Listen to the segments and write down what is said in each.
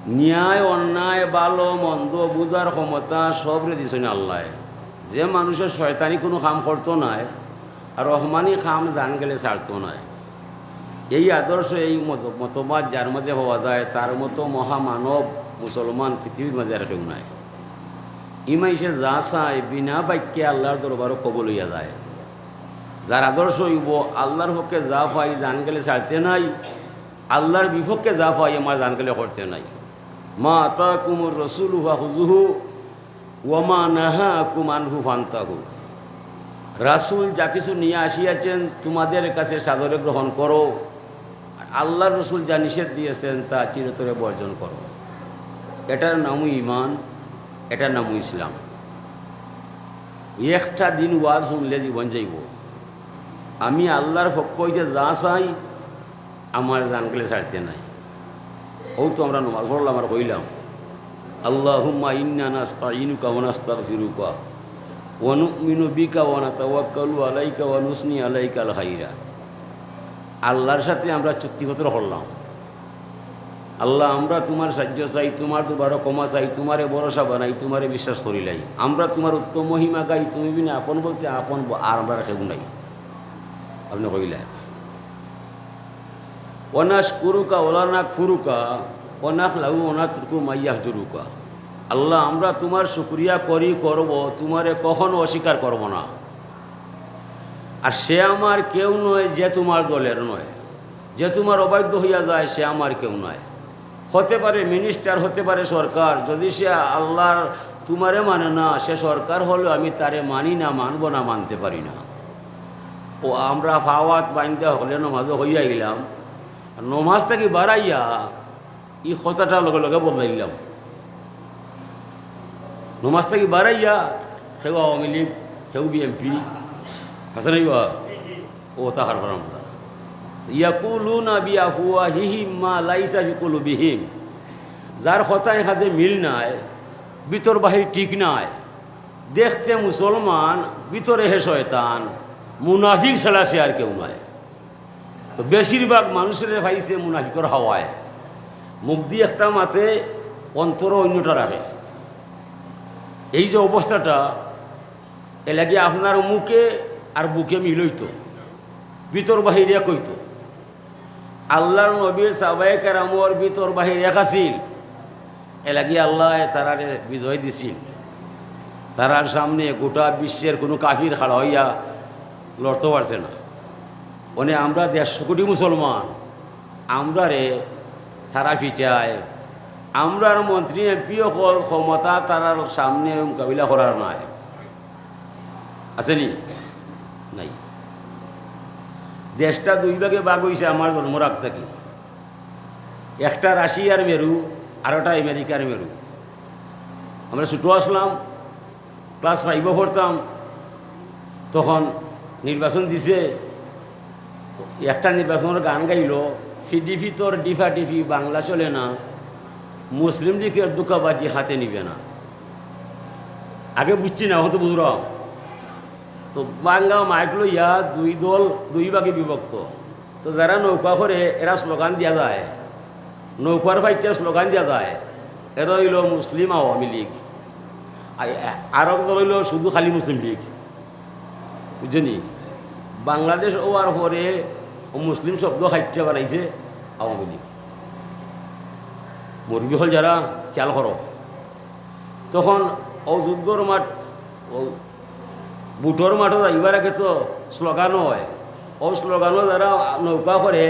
ন্যায় অন্যায় ভালো মন্দ বুঝার ক্ষমতা সবরে দিছেন আল্লাহ। যে মানুষের শয়তানি কোনো কাম করতো নাই আর রহমানি কাম জান গেলে ছাড়তো নাই। এই আদর্শ এই মতবাদ যার মাঝে হওয়া যায় তার মতো মহামানব মুসলমান পৃথিবীর মাঝে আর কেউ নাই। ইমাইসে যা চায় বিনা বাক্যে আল্লাহর দরবারও কবল হইয়া যায়। যার আদর্শ হইব আল্লাহর পক্ষে যা পাই জান গেলে ছাড়তে নাই, আল্লাহর বিপক্ষে যা পাই আমার জান গেলে করতে নাই। মা আতাকুমুর রাসূলু ফাখুযুহু ওয়া মা নাহাকুম আনহু ফান্তাহু। রাসূল যা কিছু নিয়ে আসিয়াছেন তোমাদের কাছে সাদরে গ্রহণ করো, আল্লাহর রসুল যা নিষেধ দিয়েছেন তা চিরতরে বর্জন করো। এটার নামও ইমান, এটার নামও ইসলাম। একটা দিন ওয়াজ শুনলে জীবন যাইব। আমি আল্লাহর পক্ষ হইতে যা চাই আমার জান গেলে ছাড়তে নাই। ও তো আমরা নমাজ পড়লাম আর কইলাম আল্লাহুম্মা ইন্না নাস্তাইনুকা ওয়া নাস্তাগফিরুকা ওয়া নু'মিনু বিকা ওয়া নাতাওয়াক্কালু আলাইকা ওয়া নুসনি আলাইকাল খাইরা। আল্লাহর সাথে আমরা চুক্তিপত্র করলাম, আল্লাহ আমরা তোমার সাহায্য চাই, তোমার দুবারও ক্ষমা চাই, তোমারে ভরসা বানাই, তোমারে বিশ্বাস করিলাই। আমরা তোমার উত্তম মহিমা গাই, তুমি বিনা আপন বলতে আপন আর আমরা কেউ নাই। আপনি কইলেন ওয়ানাশকুরুকা ওয়া নাকফুরুকা ওয়া নাখলাউ ওয়া নাতরুকু মা ইয়াহজুরুকা। আল্লাহ আমরা তোমার শুকরিয়া করি, করব, তোমারে কখনো অস্বীকার করব না। আর সে আমার কেউ নয় যে তোমার দলের নয়, যে তোমার অবাধ্য হইয়া যায় সে আমার কেউ নয়। হতে পারে মিনিস্টার, হতে পারে সরকার, যদি সে আল্লাহর তোমারে মানে না, সে সরকার হলেও আমি তারে মানি না, মানব না, মানতে পারি না। ও আমরা ফাওয়াত বাইন্দা হলে নমাজও হইয়া গেলাম, নমাজ থেকে বাড়াইয়া এই কথাটা লগে লগে বদলাইলাম। নমাজ থেকে বাড়াইয়া সেও আওয়ামী লীগ, সেও বিএমপি, আছে নাই বা ও তাহার আমরা ইয়াকুলুনা বিআফওয়াহিহিম মা লাইসা ফি কুলুবিহিম। যার কথায় কাজে মিল নাই, ভিতর বাহির ঠিক নাই, দেখতে মুসলমান ভিতরে হে শয়তান, মুনাফিক ছাড়া সে আর কেউ নয়। তো বেশিরভাগ মানুষের ভাইছে মুনাফিকর হাওয়ায়, মুখ দিয়ে একটা মাতে অন্তর অন্যটা রাখে। এই যে অবস্থাটা এ লাগে আপনার মুখে আর বুকে মিলইতো, ভিতর বাহির এক হইতো। আল্লাহর নবীর সাহাবায়ে কেরামর ভিতর বাহির এক আছিল। এ লাগি আল্লাহ তারারে বিজয় দিছিল। তারার সামনে গোটা বিশ্বের কোনো কাফির খাড়া হইয়া লড়তে পারছে না। মানে আমরা 150 কোটি মুসলমান, আমরা রে তারা ফিটায়, আমরার মন্ত্রী এমপিও ক্ষমতা তারার সামনে মোকাবিলা করার নাই, আসেনি নাই। দেশটা দুই ভাগে ভাগ হয়েছে আমার জন্মরাগ থেকে। একটা রাশিয়ার মেরু আর একটা আমেরিকার মেরু। আমরা ছোটো আসলাম, ক্লাস 5 পড়তাম, তখন নির্বাচন দিছে। একটা নির্বাচনের গান গাইল, ফিডিফি তোর ডিফা ডিফি বাংলা চলে না, মুসলিম লীগের দুকাবাজি হাতে নিবে না। আগে বুঝছি না, হয়তো বুঝলাম। তো বাঙ্গা মাইক লইয়া দুই দল দুই ভাগে বিভক্ত। তো যারা নৌকা করে এরা স্লোগান দিয়া যায়, নৌকার ফাইটে স্লোগান দিয়া যায়, এরা হইল মুসলিম আওয়ামী লীগ, আর এক দল হইল শুধু খালি মুসলিম লীগ। বুঝছেনি? বাংলাদেশ হওয়ার পরে মুসলিম শব্দ খাইটে বানাইছে আওয়ামী লীগ। মুরগি হল যারা খেয়াল করো, তখন ও যুদ্ধর মাঠ, ও বুটর মাঠে যাইবার আগে তো স্লোগান হয়। ও স্লোগানও যারা নৌকা করে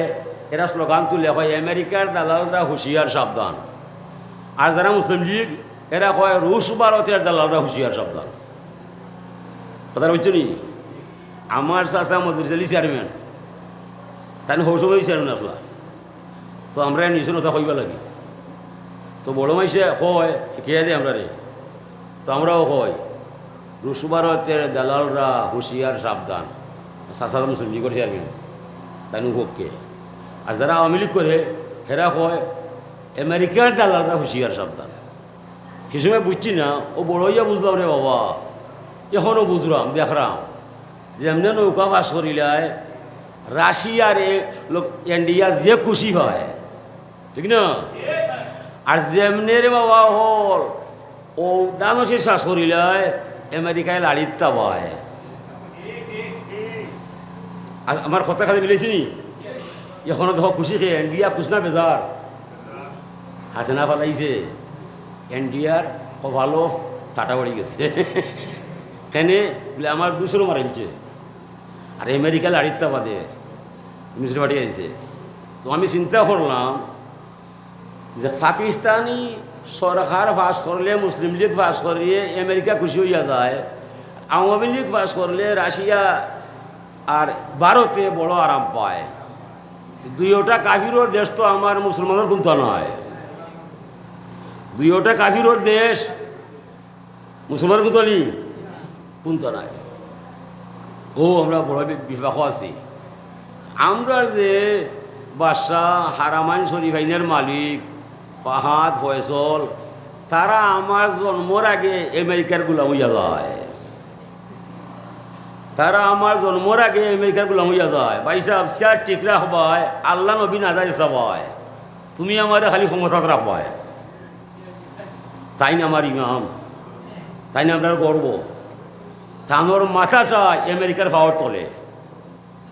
এরা স্লোগান তুলে হয় আমেরিকার দালালরা হুঁশিয়ার সাবধান। আর যারা মুসলিম লীগ এরা কয় রুশ ভারতের দালালরা হুঁশিয়ার সাবধান। কথা বুঝছো নি? আমার চাচা মজুরি চালি চেয়ারম্যান, তাই হৌসময় চেয়ারম্যান আসলা। তো আমরা নিচে নথা কইবা লাগে। তো বড় মাইসে কয় খেয়ে দেয় আমরা রে, তো আমরাও কয় রুশ ভারতের দালালরা হুঁশিয়ার সাবধান। চাচা মুসলিম লীগের চেয়ারম্যান, তাই নুকে। আর যারা আওয়ামী লীগ করে হেরা কয় আমেরিকার দালালরা হুঁশিয়ার সাবধান। সে সময় বুঝছি না, ও বড় হইয়া বুঝলাম রে বাবা, এখনও বুঝলাম, দেখলাম যেমনি নৌকা পাস করিলায় রাশিয়ার লোক ইন্ডিয়া যে খুশি হয়, ঠিক না? আর যেমনের বাবা হল ও দানসে শাশুড়িলায় আমেরিকায় লাড়িতা পায়। আমার কথা খালি মিলেছি নি? এখনো দেখো খুশি খেয়ে ইন্ডিয়া খুশ না বেজার হাসিনা ফালাইছে ইন্ডিয়ার ভালো টাটা বাড়ি গেছে কেন বলে আমার দুশোরও মারাইছে আর আমেরিকা লাড়িতা বাদে মিশ্র বাড়ি আইছে। তো আমি চিন্তা করলাম যে পাকিস্তানি সরকার পাস করলে মুসলিম লীগ পাস করলে আমেরিকা খুশি হইয়া যায়, আওয়ামী লীগ পাস করলে রাশিয়া আর ভারতে বড় আরাম পায়। দুইটা কাফিরোর দেশ তো আমার মুসলমানের কোনটা নয়, দুইটা কাফিরোর দেশ মুসলমানের কোনটা নয়। ও আমরা বড় বিবাহ আছি। আমরা যে বাদশাহ হারামাইন শরীফ আইনের মালিক ফাহাদ ফয়সল তারা আমার জন্মর আগে আমেরিকার গোলাম হইয়া যায়, তারা আমার জন্মর আগে আমেরিকার গোলাম হইয়া যায়। ভাই সাহেব চেয়ার ঠিক রাখবায়, আল্লাহ নবী না যায় চাবায়, তুমি আমার খালি ক্ষমতা রাখবায়, তাই না আমার ইমাম, তাই না আপনার গর্ব। তানোর মাথাটা আমেরিকার পাওয়ার তলে,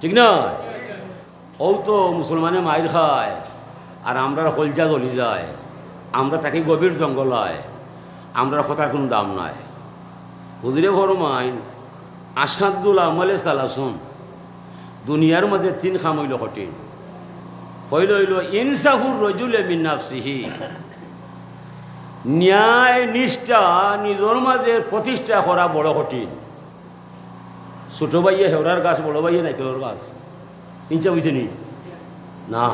ঠিক না? ও তো মুসলমানে মায়ের খায় আর আমরা কলজা জ্বলি যায়, আমরা তাকে গভীর জঙ্গল হয়, আমরা কথার কোনো দাম নাই। হুজুরে ফরমাইন আসাদুল আমলে সালাসুন, দুনিয়ার মধ্যে 3 খাম হইল কঠিন। হইল হইল ইনসাফুর রজুলে মিন নাফসিহি, ন্যায় নিষ্ঠা নিজের মাঝে প্রতিষ্ঠা করা বড় কঠিন। ছোট ভাইয়ে হেওড়ার গাছ, বড় ভাইয়ে নাইকেলের গাছ, ইঞ্চা বইছে নি? না,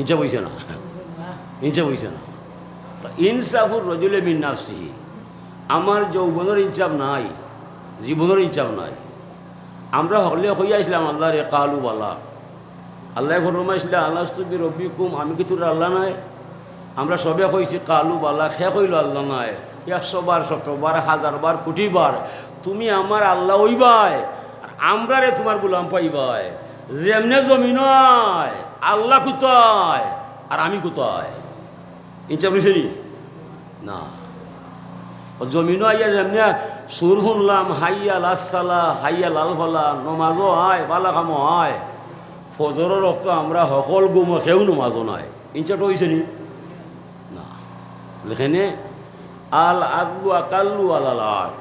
ইঞ্চা বইছে না, ইঞ্চা বইছে না। ইনসাফুর রজুলে মিন নাফসিহি, আমার যৌবনের ইনসাফ নাই, জীবনের ইনসাফ নাই। আমরা হলে হইয়া আসলাম আল্লাহ রে কালু বালা, আল্লাহ ফরমাইছিলাম আল্লাহ তুবি রব্বিকুম, আমি কি তোর আল্লাহ নাই? আমরা সবে কইছি কালু বালা, খে কইল আল্লাহ নাই। 100 বার 100 বার 1000 বার কোটি বার তুমি আমার আল্লাহ হইবাই আর আমরা রে তোমার গোলাম পাইবাই। যেমনে জমিন আল্লাহ কোথায় আর আমি কোথায়? ইনসাফ হইছে নি? না। জমিনও আইয়া যেমনি সুর শুনলাম হাইয়াল আসসালা হাইয়াল আলফালা, নমাজও হয় বালা কামও হয়, ফজরের রক্ত আমরা সকল গুম কেউ নমাজও নাই। ইনচাপটা হয়েছে নি? না। এখানে আল আদলু আকাল্লু আলাল আট,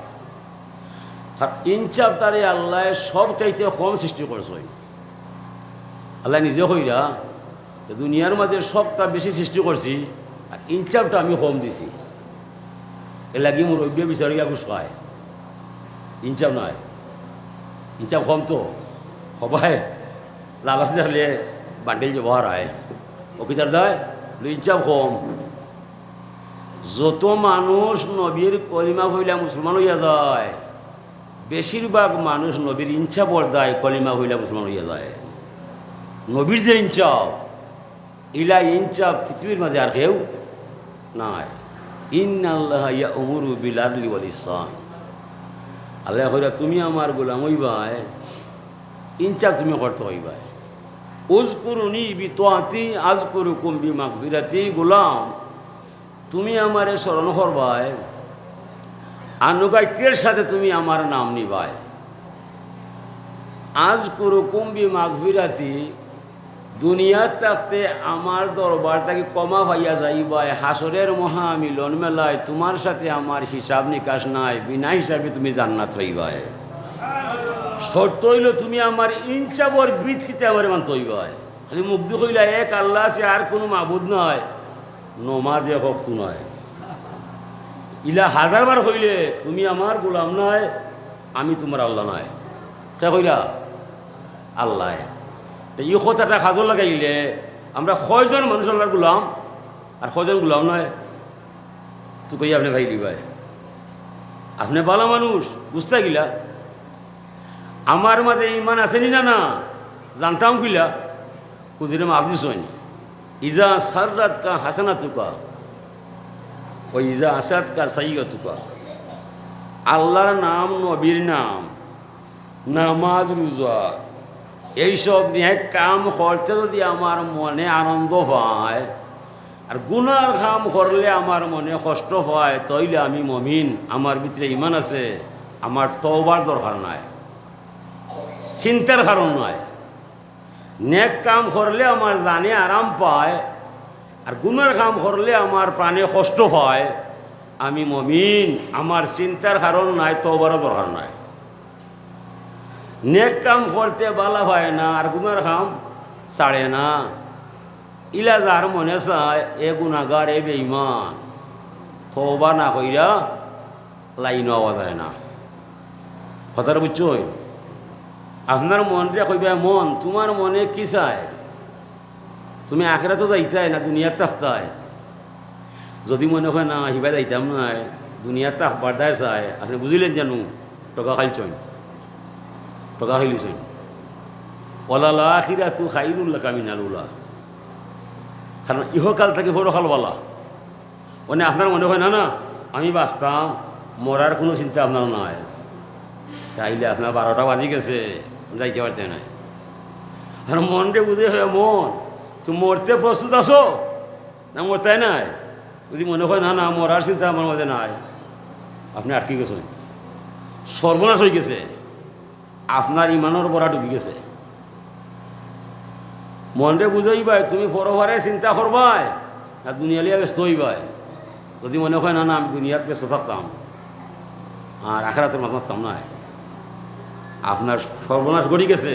ইনচাপটারে আল্লাহ সব চাইতে কম সৃষ্টি করছে। আল্লাহ নিজে কইরা দুনিয়ার মাঝে সবটা বেশি সৃষ্টি করছি আর ইনচাপটা আমি কম দিছি। এ লাগি মোর রব্য বিচার গিয়া ঘুষ পায়, ইনচাপ নাই, ইনচাপ কম তো সবাই লালাস দেখলে বান্ডেল ব্যবহার হয়, অকিতার দেয় ইনচাপ কম। যত মানুষ নবীর কলিমা হইলা মুসলমান হইয়া যায়, বেশিরভাগ মানুষ নবীর ইনচাপর দেয় কলিমা হইলা মুসলমান হইয়া যায়। নবীর যে ইনচাপ, ইলা ইনচাপ পৃথিবীর মাঝে আর কেউ নাই। ইন্নাল্লাহ ইয়া'মুরু বিল আদলি ওয়াল ইহসান, আল্লাহ কইরা তুমি আমার গোলাম হইবাই, ইনচাপ তুমি করতে হইবাই। উযকুরুনি বিতাআতি আযকুরুকুম বিমাগফিরাতি, গোলাম তুমি আমারে স্মরণ করবাই, আনুগত্যের সাথে তুমি আমার নাম নিবাই। আযকুরুকুম বিমাগফিরাতি, দুনিয়ার থাকতে আমার দরবার থেকে কমা পাইয়া যাইবাই, হাসরের মহা মিলন মেলায় তোমার সাথে আমার হিসাব নিকাশ নাই, বিনা হিসাবে তুমি জান্নাত পাইবাই। শর্ত হইল তুমি আমার ইনচাপর বৃত্তিতে আমার মানতে হইবাই। খালি মুগ্ধ কইলা এক আল্লাহ আছে আর কোনো মাবুদ নয়, নমাজে হক নয়, ইলা 1000 বার হইলে তুমি আমার গোলাম নয়, আমি তোমার আল্লাহ নয়। কে কইলা? আল্লাহ। এই কথাটা খাজো লাগাইলে আমরা কয়জন মানুষ আল্লাহর গোলাম আর কয়জন গোলাম নয়? তো কই আপনি ভাই ভাই আপনি ভালো মানুষ বুঝতে গিলা, আমার মাঝে ইমান আসেনি না? না জানতাম কিলা কুদিরে মাফ দিস হয়নি। ইজা সাররাত কা হাসানা তুকা ও ইজা আসাদ কা সাইয়া তুকা, আল্লাহর নাম, নবীর নাম, নামাজ রোজা এইসব নিয়ে কাম করতে যদি আমার মনে আনন্দ পায়, আর গুনার কাম করলে আমার মনে কষ্ট হয়, তইলে আমি মমিন, আমার ভিতরে ইমান আছে, আমার তওবার দরকার নাই, চিন্তার কারণ নয়। নেক কাম করলে আমার জানে আরাম পায়, আর গুনার কাম করলে আমার প্রাণে কষ্ট হয়, আমি মমিন, আমার চিন্তার কারণ নাই, তওবারও দরকার নাই। নেক কাম করতে বালা হয় না আর গুনার কাম ছাড়ে না, ইলা যার মনে চায় এ গুনাগার, এ বেঈমান, তওবা না কইরা লাইন হওয়া যায় না। কথাটা বুঝছো? আপনার মনটা কইবা, মন তোমার মনে কি চায়? তুমি আখেরাতে যাইতাই না দুনিয়ার থাকতায়? যদি মনে হয় না হিবা যাইতাম নাই, দুনিয়ার থাকবার দায় চায়, আপনি বুঝিলেন জানো টকা খাইছেন, টকা খাইলিছেন। ওলাল আখিরাতু খাইরুল লাকা মিনাল উলা, কারণ ইহকাল থেকে পরকাল বলা। মানে আপনার মনে হয় না না আমি বাঁচতাম, মরার কোনো চিন্তা আপনার নাই, তাইলে আপনার 12টা বাজি গেছে, যাইতে পারতে নাই। আর মনটা বুঝে হয়, মন তুমি মরতে প্রস্তুত আছো না মরতে নাই? যদি মনে হয় না না মরার চিন্তা আমার মধ্যে নাই, আপনি আটকে গেছেন, সর্বনাশ হয়ে গেছে, আপনার ইমানের বড়া ডুবে গেছে। মনটা বুঝাইবাই তুমি পরবারে চিন্তা করবাই আর দুনিয়ালিয়া ব্যস্ত হইবাই। যদি মনে হয় না না আমি দুনিয়ার ব্যস্ত থাকতাম আর আখেরাতের মাথা মারতাম না, আপনার সর্বনাশ ঘটে গেছে,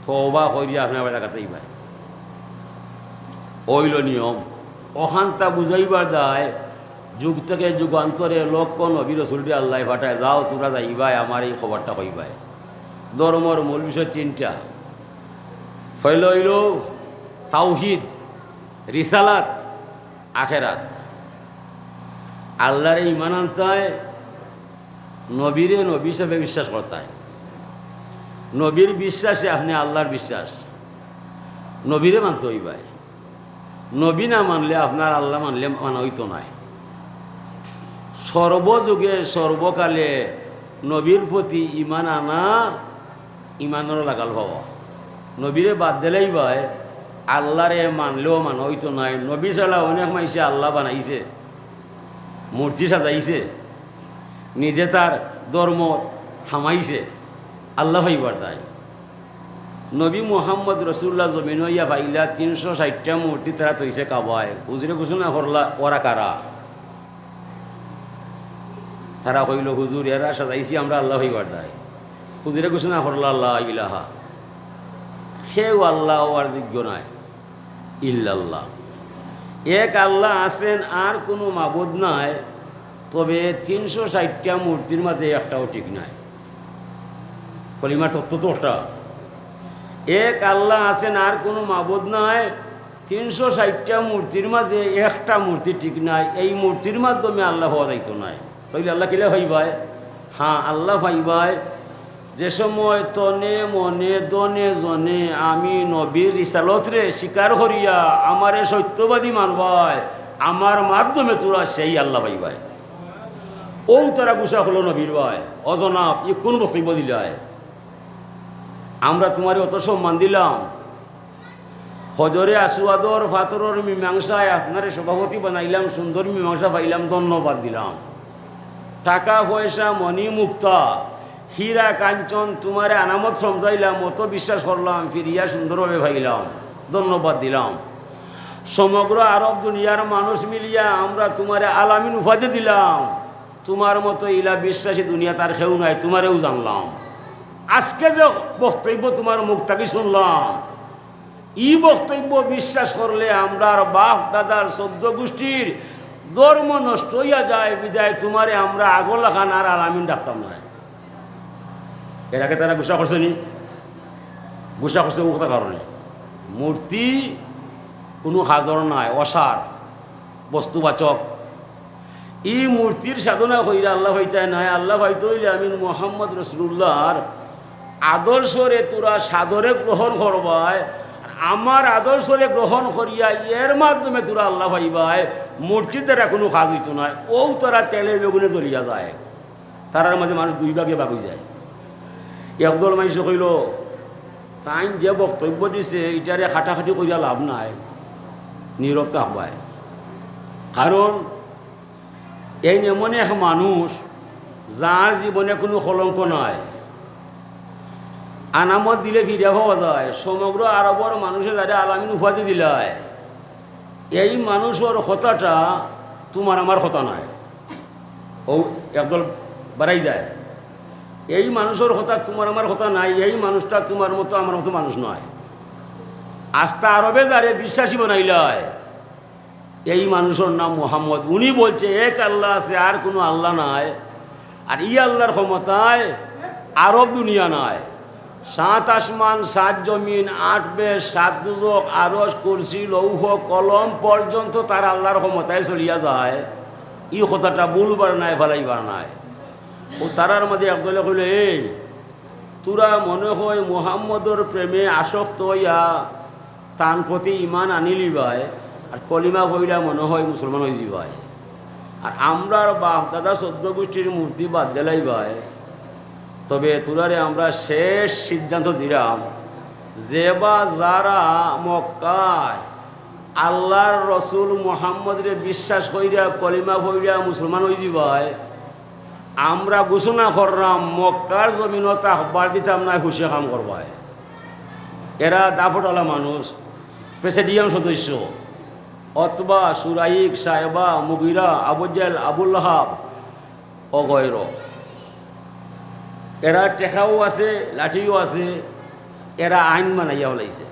তওবা কইরা আপনার বাড়ির কাছেই ভাই ওইল নিয়ম। অখান্তা বুঝাইবার দায়, যুগ থেকে যুগান্তরে লক্ষ নবী রাসূলকে আল্লাহ ফাটায়, যাও তোমরা যাইবাই আমার এই খবরটা কইবাই। ধর্মর মূল বিষয় 3টা, ফয়ল হইল তাওহীদ, রিসালাত, আখেরাত। আল্লাহরে ইমান আনতায়, নবীরে নবী হিসাবে বিশ্বাস করতায়। নবীর বিশ্বাসে আপনি আল্লাহর বিশ্বাস, নবীরে মানতে হইবাই। নবী না মানলে আপনার আল্লাহ মানলে মানা হইতো নাই। সর্বযুগে সর্বকালে নবীর প্রতি ইমান আনা ইমানেরও লাগাল ভাবা। নবীরে বাদ দিলেই ভাই আল্লাহরে মানলেও মানা হইতো নাই। নবী ছাড়া অনেক মাইসে আল্লাহ বানাইছে, মূর্তি সাজাইছে, নিজে তার ধর্ম থামাইছে, আল্লাহ ভাইবার তাই। নবী মুহাম্মদ রসুল্লাহ জমিন হইয়া ভাইলা 360টা মূর্তি তারা তৈছে কাবায়। হুজুরে ঘোষণা করলা ওরা কারা? তারা কইল হুজুর এরা সাজাইছি আমরা আল্লাহ ভাইবার তাই। হুজুরে ঘোষণা করলা আল্লাহ ইলাহা, সেও আল্লাহ আর যোগ্য নাই ইল্লাল্লাহ। এক আল্লাহ আছেন, আর কোনো মাবুদ নাই, তবে 360টা মূর্তির মাঝে একটাও ঠিক নাই। কলিমার তত্ত্ব তো ওটা, এক আল্লাহ আছেন, আর কোনো মাবুদ নাই, 360টা মূর্তির মাঝে একটা মূর্তি ঠিক নাই। এই মূর্তির মাধ্যমে আল্লাহ হওয়া যাইতো নাই। তাইলে আল্লাহ কিলা ভাইবাই? হ্যাঁ আল্লাহ ভাইবাই যে সময় তনে মনে দনে জনে আমি নবীর রিসালত রে স্বীকার করিয়া আমারে সত্যবাদী মানবাই, আমার মাধ্যমে তোরা সেই আল্লাহ ভাইবাই। ও তারা গুসা হলো নবীর ভাই, অজনাব ই কোন বক্তব্য দিলায়? আমরা তোমার অত সম্মান দিলাম, হজরে আসুয়াদর ফাতরের মীমাংসায় আপনারে সভাপতি বানাইলাম, সুন্দর মীমাংসা পাইলাম, ধন্যবাদ দিলাম। টাকা পয়সা মণি মুক্তা হীরা কাঞ্চন তোমারে আনামত সমঝাইলাম, অত বিশ্বাস করলাম, ফিরিয়া সুন্দরভাবে ভাইলাম, ধন্যবাদ দিলাম। সমগ্র আরব দুনিয়ার মানুষ মিলিয়া আমরা তোমারে আলামিন উপাধি দিলাম। তোমার মতো ইলা বিশ্বাসী দুনিয়া তার কেউ নাই, তোমারেও জানলাম। আজকে যে বক্তব্য তোমার মুখ থেকে শুনলাম, ই বক্তব্য বিশ্বাস করলে আমরার বাপ দাদার 14 গোষ্ঠীর ধর্ম নষ্ট হইয়া যায়। বিদায় তোমারে আমরা আগলা খান আর আলামিন ডাকতাম না। এর আগে তারা গুসা করছে নি? গুসা করছে উক্ত কারণে মূর্তি কোনো হাজর নাই, অসার বস্তুবাচক। ই মূর্তির সাধনা হইলে আল্লাহ হইতায় নাই। আল্লাহ হইতে হইলে আমি মুহাম্মদ রাসূলুল্লাহর আদর্শরে তোরা সাদরে গ্রহণ করবাই, আমার আদর্শরে গ্রহণ করিয়া এর মাধ্যমে তোরা আল্লাহ ভাইবাই। মূর্তির দ্বারা কোনো কাজ হইত নয়। ও তারা তেলের বেগুনে দলিয়া যায়, তারার মাঝে মানুষ 2 ভাগে ভাগ হয়ে যায়। একদল মানুষ কইল তাই যে বক্তব্য দিছে এটারে খাটাখাটি করিয়া লাভ নাই, নীরব থাকবায়। কারণ এই এমন এক মানুষ যার জীবনে কোনো কলঙ্ক নাই, আনামত দিলে ফিরে পাওয়া যায়। সমগ্র আরবর মানুষে যারা আলামিন উপাধি দিলায়, এই মানুষের কথাটা তোমার আমার কথা নয়, ও একদল বাড়াই যায়। এই মানুষের কথা তোমার আমার কথা নাই, এই মানুষটা তোমার মতো আমার মতো মানুষ নয়। আস্থা আরবে যারে বিশ্বাসী বানাইলায়, এই মানুষের নাম মুহাম্মদ। উনি বলছে এক আল্লাহ আছে, আর কোনো আল্লাহ নাই, আর ই আল্লাহর ক্ষমতায় আরব দুনিয়া নাই। 7 আসমান 7 জমিন 8 বেশ 7 দুজক আরশ কুরসি লৌহ কলম পর্যন্ত তার আল্লাহর ক্ষমতায় চলিয়া যায়। ই কথাটা বলবার নাই, ফেলাইবার নাই। ও তারার মাঝে একদলে কইল, এই তোরা মনে হয় মুহাম্মদর প্রেমে আসক্ত হইয়া তান প্রতি ইমান আনিলি ভাই, আর কলিমা কইরা মনে হয় মুসলমান হয়ে যাই। আর আমরা বাপ দাদা 14 গোষ্ঠীর মূর্তি বাদ দিলাই ভাই। তবে তোরারে আমরা শেষ সিদ্ধান্ত দিলাম, যে বা যারা মক্কায় আল্লাহর রসুল মুহাম্মদরে বিশ্বাস কইরা কলিমা কইরা মুসলমান হয়ে যাই, আমরা ঘোষণা করলাম মক্কার জমিনত আহ্বার দিতাম না, খুশি কাম করবায়। এরা দাপটওয়ালা মানুষ, প্রেসিডিয়াম সদস্য অথবা সুরাইক সাহেবা মুগিরা আবুজাল আবুল হাব অগৈর, এরা টেকাও আছে লাঠিও আছে, এরা আইন বানাইয়া ওলাইছে।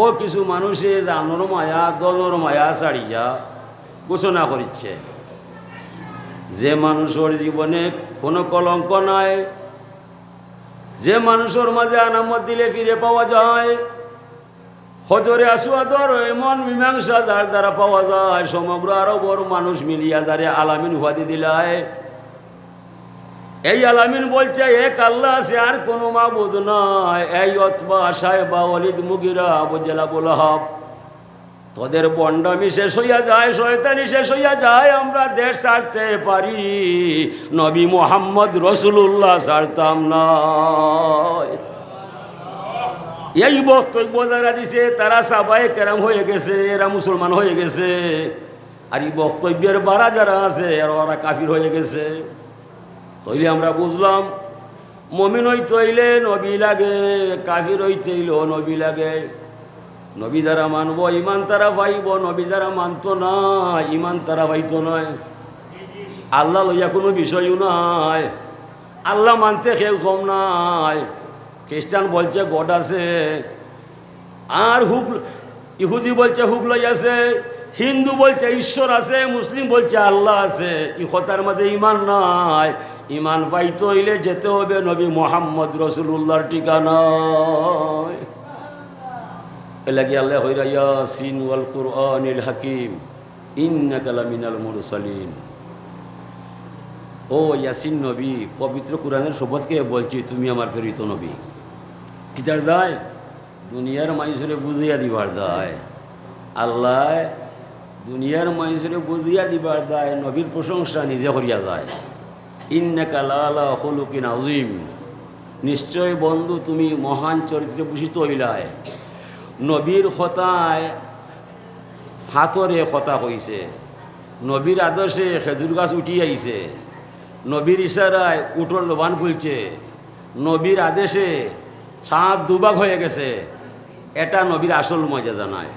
ও কিছু মানুষে জানর মায়া দলর মায়া ছাড়িয়া ঘোষণা করিচ্ছে, যে মানুষের জীবনে কোনো কলঙ্ক নাই, যে মানুষের মাঝে আনামত দিলে ফিরে পাওয়া যায়, হজরে আসওয়াদর এমন মীমাংসা যার দ্বারা পাওয়া যায়, সমগ্র আরবর মানুষ মিলিয়া যারে আলামিন উপাধি দিলায়। এই আলামিন বলছে এক আল্লাহ আছে, আর কোনো মাবুদ নয়। এই অতবা সাহেবা ওয়ালিদ মুগিরা আবু জাহল আবুল হাব, তোদের বন্ডামি শেষ হইয়া যায়, শয়তানি শেষ হইয়া যায়, আমরা দেশ ছাড়তে পারি, নবী মুহাম্মদ রাসূলুল্লাহ ছাড়তাম না। এই বক্তব্য যারা দিছে তারা সাহাবায়ে কেরাম হয়ে গেছে, এরা মুসলমান হয়ে গেছে। আর এই বক্তব্যের বারা যারা আছে ওরা কাফির হয়ে গেছে। তইলে আমরা বুঝলাম, মুমিন হইতে হইলে নবী লাগে, কাফির হইতে হইলেও নবী লাগে। নবী যারা মানব ইমান তারা পাইব, নবী যারা মানত না ইমান তারা পাইত নয়। আল্লাহ লইয়া কোনো বিষয়ও নাই, আল্লাহ মানতে কেউ কম নাই। খ্রিস্টান বলছে গড আছে, আর হুক ইহুদি বলছে হুক লই আছে, হিন্দু বলছে ঈশ্বর আছে, মুসলিম বলছে আল্লাহ আছে। ই কথার মাঝে ইমান নাই। ইমান পাইতে হইলে যেতে হবে নবী মুহাম্মদ রাসূলুল্লাহর ঠিকানায়। এলাকি আল্লাহ হইরা ইয়াসিন ওয়াল কুরআনিল হাকিম ইন্নাকা লামিনাল মুরসালিন। ও ইয়াসিন নবী, পবিত্র কুরআনের শপথকে বলছি তুমি আমার প্রেরিত নবী। কিতার দায় দুনিয়ার মানুষরে বুঝিয়া দিবার দায়, আল্লাহ দুনিয়ার মানুষরে বুঝিয়া দিবার দায়, নবীর প্রশংসা নিজে করিয়া যায়। ইন্নাকা লাআলা খুলুকিন আযীম, নিশ্চয় বন্ধু তুমি মহান চরিত্রে ভূষিত হইলায়। নবীর কথায় ফাতরে কথা কইছে, নবীর আদর্শে খেজুর গাছ উঠি আইছে, নবীর ইশারায় উঠোর জবান খুলছে, নবীর আদেশে ছাদ দুভাগ হয়ে গেছে। এটা নবীর আসল মর্যাদা নয়।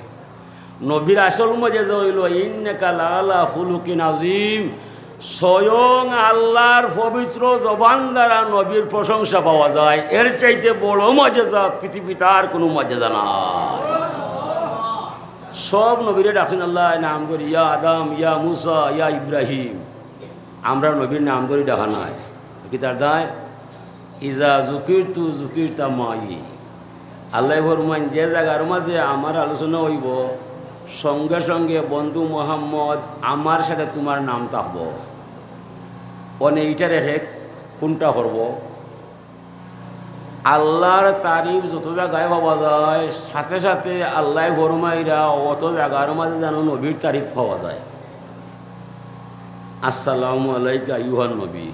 নবীর আসল মর্যাদা হইল ইন্নাকা লাআলা খুলুকিন আযীম, স্বয়ং আল্লাহর পবিত্র জবান দ্বারা নবীর প্রশংসা পাওয়া যায়। এর চাইতে বড় মর্যাদা পৃথিবীতে আর কোনো মর্যাদা নাই। সব নবীরে ডাকছেন আল্লাহ নাম ধরি, ইয়া আদম, ইয়া মুসা, ইয়া ইব্রাহিম। আমরা নবীর নাম ধরি ডাকা নাই। কি তার দায়? ইজা জুকিরতু জুকিরতা মাই। আল্লাহ ফরমান যে জায়গার মাঝে আমার আলোচনা হইব, সঙ্গে সঙ্গে বন্ধু মোহাম্মদ আমার সাথে তোমার নাম থাকব। অনে এইটা রেখে কোনটা করব? আল্লাহর তারিফ যত জায়গায় পাওয়া যায়, সাথে সাথে আল্লাহ ফরমাইরা অত জায়গার মাঝে যেন নবীর তারিফ পাওয়া যায়। আসসালামু আলাইকা আইয়ুহান নবী,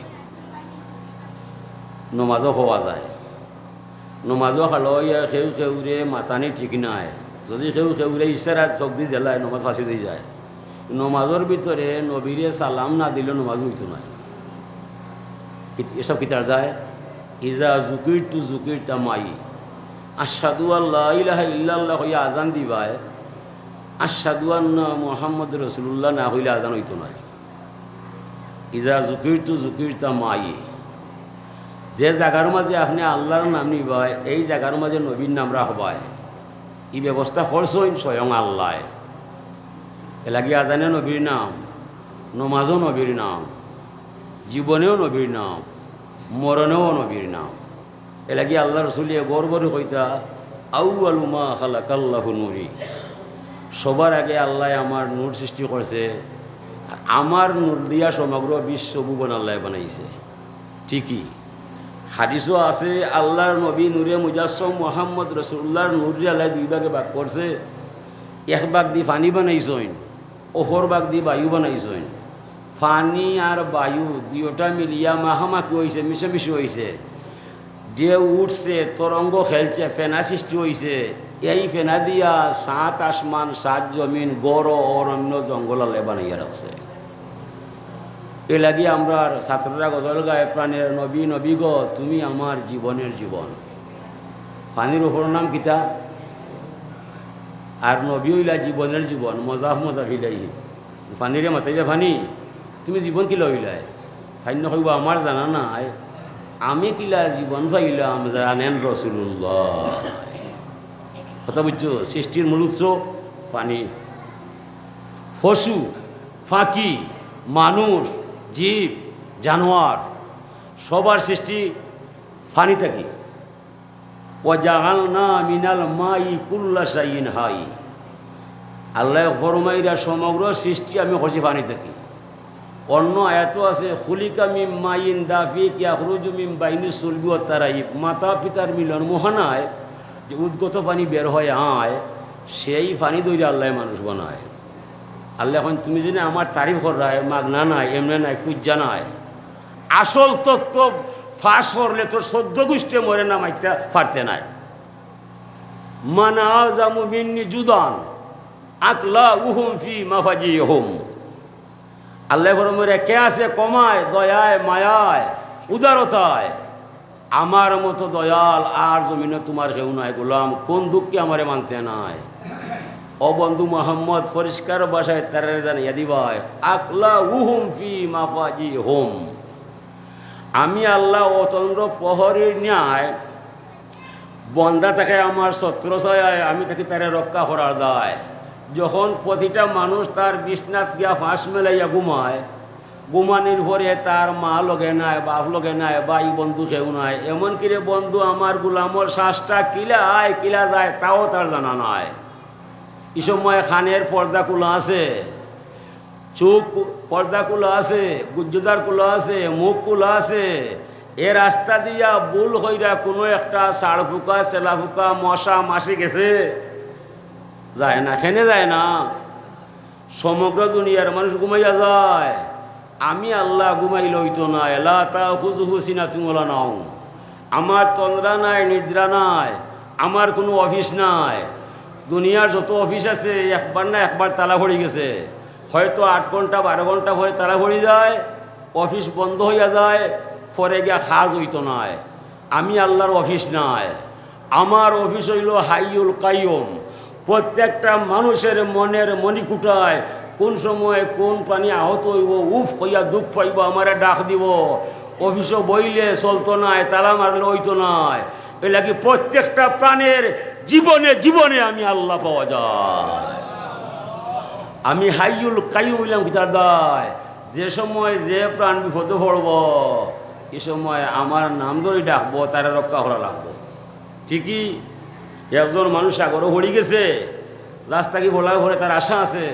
নমাজও পাওয়া যায়। নমাজও খালো কেউ কেউ রে মাতানি ঠিক নাই, যদি কেউ কেউরে ইশারা চোখ দিয়ে দিলায় নমাজ ফাঁসি দিয়ে যায়। নমাজের ভিতরে নবীরে সালাম না দিলে নমাজ হইতো না। এসব কিতার দেয় ইজা জুকির টু জুকির তামাই আশহাদু আল্লাহ ইলাহা ইল্লাল্লাহ হইয়া আজান দিবায় আশহাদু আন্না মুহাম্মদ রাসূলুল্লাহ না হইলে আজান হইতো না। ইজা জুকির টু জুকির তামাই, যে জায়গার মাঝে আপনি আল্লাহর নাম নিবায় এই জায়গার মাঝে নবীর নাম রাখবায়, এই ব্যবস্থা করছেন স্বয়ং আল্লাহ। এলাকি আজানে নবীর নাম, নমাজও নবীর নাম, জীবনেও নবীর নাম, মরণেও নবীর নাম। এলাকি আল্লাহ রসুলিয়া গর্বরে কইতা আউয়ালু মা খালাকাল্লাহু নূরি, সবার আগে আল্লাহ আমার নূর সৃষ্টি করছে, আমার নূর দিয়া সমগ্র বিশ্ব ভুবন আল্লাহ বানাইছে। ঠিকই হাদিসও আছে আল্লাহর নবী নূরে মুজাসসম মুহাম্মদ রাসূলুল্লাহর নূরে আল্লাহ দুই ভাগে ভাগ করছে। এক ভাগ দি পানি বানাইছেন, অপর ভাগ দি বায়ু বানাইছেন। পানি আর বায়ু দুইটা মিলিয়া মাহামাকি হয়েছে, মিশামিশি হয়েছে। যে উঠছে তরঙ্গ খেলছে, ফেনা সৃষ্টি হয়েছে। এই ফেনা দিয়া 7 আসমান 7 জমিন গড় অরণ্য জঙ্গল আল্লাহ বানাইয়া রাখছে। এ লাগি আমরা ছাত্ররা গজল গায়ে প্রাণের নবী নবী গো তুমি আমার জীবনের জীবন। পানির ওপর নাম কিতা আর নবী হইলা জীবনের জীবন। মজা মজা ফিলাই পানিরে মাতাইবে ফানি তুমি জীবন কিলা হইলাই ফাইন কইব আমার জানা নাই আমি কিলা জীবন পাইলাম জানেন রাসূলুল্লাহ। কথা বুঝছো? সৃষ্টির মূল উৎস পানি। পশু ফাঁকি মানুষ জীব জানোয়ার সবার সৃষ্টি ফানি থাকি। ওয়াজাআলনা মিনাল মাই কুল্লা শাইইন হাই, আল্লাহ ফরমাইরা সমগ্র সৃষ্টি আমি করছি পানি থাকি। অন্য আয়াত আছে খুলিকা মিম মাইন দাফিক ইয়াখরুজু মিন বাইনি সুলবি ওয়াত তারাইব, মাতা পিতার মিলন মোহনায় যে উদ্গত পানি বের হয় আয় সেই পানি দইরা আল্লাহ মানুষ বানায়। আল্লাহ এখন তুমি যদি আমার তারিফ করায় মাগনা নাই এমনি নাই কুজ্জা নাই, আসল তত্ত্ব ফাঁস করলে তোর 14 গোষ্ঠী মরে না মাইটা পারতে নাই। মানা আযামু মিন্নি জুদান আকলা উহুম ফি মাফাজিহুম, আল্লাহ ফরমায় কে আছে কমায় দয়ায় মায়ায় উদারতায়, আমার মতো দয়াল আর জমিনে তোমার কেউ নাই। গোলাম কোন দুঃখকে আমারে মানতে নাই। ও বন্ধু মোহাম্মদ পরিষ্কার ভাষায় তারা জানিয়ে দিবাই আকলা উহুম ফি মাফাজিহুম, আমি আল্লাহ অতন্দ্র প্রহরীর ন্যায় বন্দা তাকে আমার ছত্রছায়ায় আমি তাকে তারে রক্ষা করার দায়। যখন প্রতিটা মানুষ তার বিছনাত গিয়া ফাঁস মেলাইয়া ঘুমায়, ঘুমানির পরে তার মা লগে নাই বাপ লগে নাই ভাই বন্ধু কেউ নাই, এমন করে বন্ধু আমার গুলামর শ্বাসটা কিলা আয় কিলা যায় তাও তার জানা নাই। এই সময় খানের পর্দা কুলা আছে, চোখ পর্দা কুলা আছে, গুজ্জদার কুলা আছে, মুখ কুলা আছে। এ রাস্তা দিয়া ভুল হইরা কোনো একটা সাড় ফুকা চেলা ফুকা মশা মাসি গেছে যায় না, খেনে যায় না। সমগ্র দুনিয়ার মানুষ ঘুমাইয়া যায়, আমি আল্লাহ ঘুমাইলে হইতো না। এলা তা হুজুহু সিনাতুন ওয়ালা নাওম, আমার তন্দ্রা নাই নিদ্রা নাই, আমার কোনো অফিস নাই। দুনিয়ার যত অফিস আছে একবার না একবার তালা পড়ে গেছে, হয়তো 8 ঘন্টা 12 ঘন্টা পরে তালা পড়ে যায়, অফিস বন্ধ হইয়া যায়, পরে গিয়া কাজ হইতো নাই। আমি আল্লাহর অফিস নাই, আমার অফিস হইল হাইয়ুল কাইয়ুম। প্রত্যেকটা মানুষের মনের মণিকুটায় কোন সময় কোন পানি আহত হইব উফ হইয়া দুঃখ পাইব আমারে ডাক দিব। অফিসও বইলে চলতো নাই, তালা মারলে হইতো নাই। এই লাগি প্রত্যেকটা প্রাণের জীবনে জীবনে আমি আল্লাহ পাওয়া যায়। আমি হাইয়ুল কাইয়ুম হইলাম কিতার দায়। যে সময় যে প্রাণ বিপদে পড়ব এ সময় আমার নাম ধরে ডাকবো, তারা রক্ষা করা লাগবো। ঠিকই একজন মানুষ সাগরও পড়ে গেছে, রাস্তা কি বলার পরে তার আশা আছে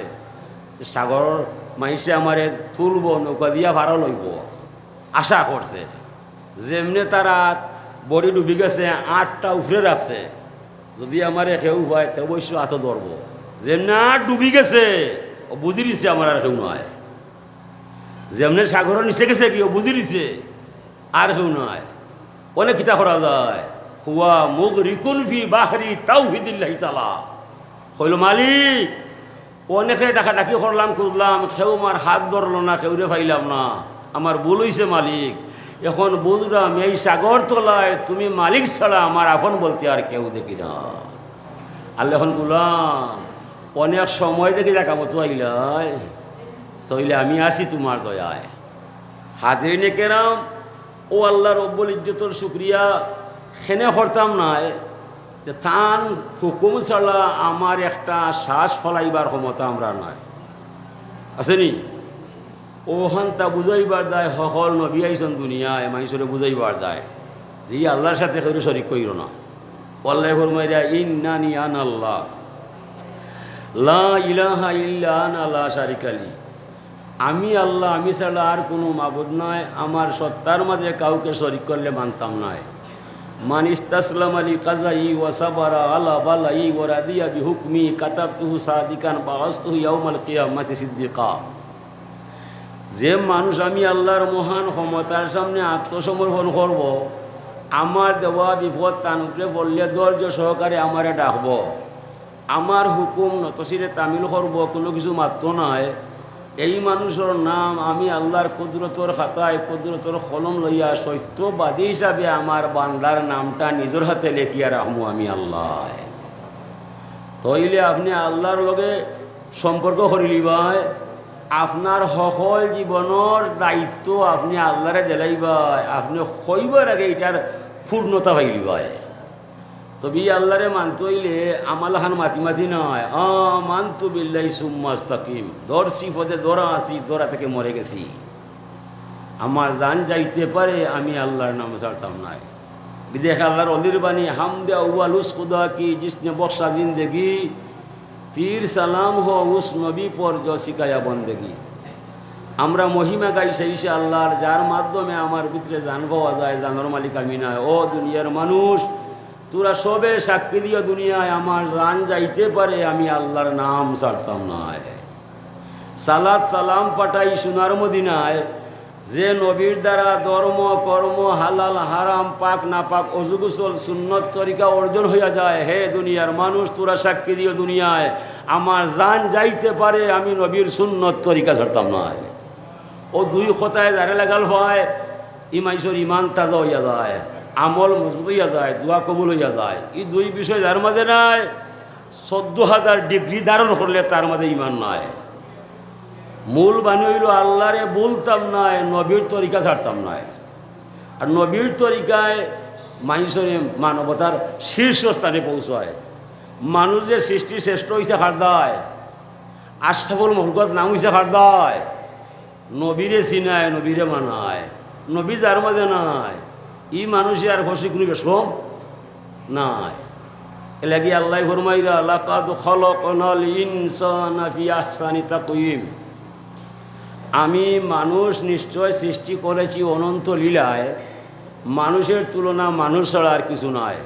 সাগর মাইসে আমারে তুলব, নৌকা দিয়া ভাড়া লইব, আশা করছে। যেমনি তারা বডি ডুবি গেছে, 8টা উফরে রাখছে, যদি আমারে কেউ হয় তো অবশ্য হাত ধরবো। যেমনি 8 ডুবি গেছে ও বুঝি দিছে আমার আর কেউ নয়। যেমনি সাগরের নিচে গেছে কি ও বুঝি দিছে আর কেউ নয়। অনেক কিতা করা যায়, হুয়া মুগরিকুন ফি বাহরি তাওহীদিল্লাহি তাআলা, কইল মালিক অনেকে ডাকাডাকি করলাম খুঁজলাম, কেউ আমার হাত ধরলো না, কেউরে পাইলাম না, আমার ভুল হইছে মালিক। এখন বুঝলাম এই সাগর তলায় তুমি মালিক ছাড়া আমার আপন বলতে আর কেউ দেখি না। আল্লাহ এখন বললাম অনেক সময় দেখি দেখা মতো আইলাই, তইলে আমি আছি তোমার দয়ায়। হাজরিনে কেরাম, ও আল্লাহ রব্বুল ইজ্জতর শুক্রিয়া খেনে করতাম নাই যে তান হুকুম ছাড়া আমার একটা শ্বাস ফলাইবার ক্ষমতা আমরা নাই, আসেনি? ওখান তা বুঝাইবার দায় সকল নবী আইসন দুনিয়ায় মানুষরে বুঝাইবার দায় যে আল্লাহর সাথে কেউ শরিক কইর না। আল্লাহ ফরমাইরা ইন্নানি আনা আল্লাহ লা ইলাহা ইল্লা আনা লা শারিকা লি, আমি আল্লাহ, আমি ছাড়া আর কোনো মাবুদ নয়, আমার সত্তার মাঝে কাউকে শরিক করলে মানতাম নাই। মান ইস্তাসলাম আলী কাজাই ওয়া সাবারা আলা বালাই ওয়া রাদিয়া বিহুকমি কাতাবতুহু সাদিকান বাআসতুহু ইয়াউমাল কিয়ামাতি সিদ্দিকা। যে মানুষ আমি আল্লাহর মহান ক্ষমতার সামনে আত্মসমর্পণ করব, আমার দেওয়া বিপদ তান উপরে পড়লে ধৈর্য সহকারে আমারে ডাকব, আমার হুকুম নতশিরে তামিল করব, কোনো কিছু মাত্র নয়, এই মানুষের নাম আমি আল্লাহর কুদরতর খাতায় কুদরতর কলম লইয়া সত্যবাদী হিসাবে আমার বান্দার নামটা নিজের হাতে লেখিয়া রাখবো আমি আল্লাহ। তইলে আপনি আল্লাহর লগে সম্পর্ক করিলিবাই, আপনার সকল জীবনের দায়িত্ব আপনি আল্লাহরে দিলাইবাই, আপনি কইবার আগে এটার পূর্ণতা পাইলিবাই। তবে আল্লাহরে মানতে হইলে আমালাহান মাতি মাতি নয়, মানতু বিল্লাহি সুম্মা আস্তাকিম, ধরছি পদে ধরা আছি, ধরা থেকে মরে গেছি, আমার জান যাইতে পারে আমি আল্লাহর নাম ছাড়তাম নাই। বিদেখ আল্লাহর অলির বাণী, হামদে আউয়ালুস খুদা কি জিসনে বক্সা জিন্দেগি, পীর সালাম হো উস নবী পর জ শিকায়া বন্দেগি। আমরা মহিমা গাই সেই আল্লাহর, যার মাধ্যমে আমার ভিতরে জান পাওয়া যায়, জানোর মালিক আমি নয়। ও দুনিয়ার মানুষ, তোরা সবে সাক্ষী দিও দুনিয়ায় আমার জান যাইতে পারে আমি আল্লাহর নাম ছাড়তাম নাই। সালাত সালাম পাঠাই সোনার মদিনায়, যে নবীর দ্বারা ধর্ম কর্ম হালাল হারাম পাক না পাক অজু গোসল সুন্নত তরিকা অর্জন হইয়া যায়। হে দুনিয়ার মানুষ, তোরা সাক্ষী দিও দুনিয়ায় আমার জান যাইতে পারে আমি নবীর সুন্নত তরিকা ছাড়তাম নাই। ও দুই কথায় যারে লাগাল হয়, ইমাইশর ইমান তাজা হইয়া যায়, আমল মজবুত হইয়া যায়, দোয়া কবুল হইয়া যায়। এই দুই বিষয় যার মাঝে নাই, 14,000 ডিগ্রি ধারণ করলে তার মাঝে ইমান নাই। মূল বাণী হইল আল্লাহরে বলতাম নাই, নবীর তরিকা ছাড়তাম নাই। আর নবীর তরিকায় মানুষের মানবতার শীর্ষস্থানে পৌঁছায়। মানুষ যে সৃষ্টি শ্রেষ্ঠ হইছে খারদায়, আশরাফুল মখলুকাত নাম হইছে খারদায়, নবীরে চিনায়, নবীরে মানায়। নবী যার মাঝে নাই, ই মানুষে আর খুশি কোনো বেশম নাই। এলাকি আল্লাহ ফরমাইরা লাকাদ খালাকনাল ইনসানা ফি আহসানি তাকওয়িম, আমি মানুষ নিশ্চয় সৃষ্টি করেছি অনন্ত লীলায়, মানুষের তুলনা মানুষ ছাড়া আর কিছু নয়।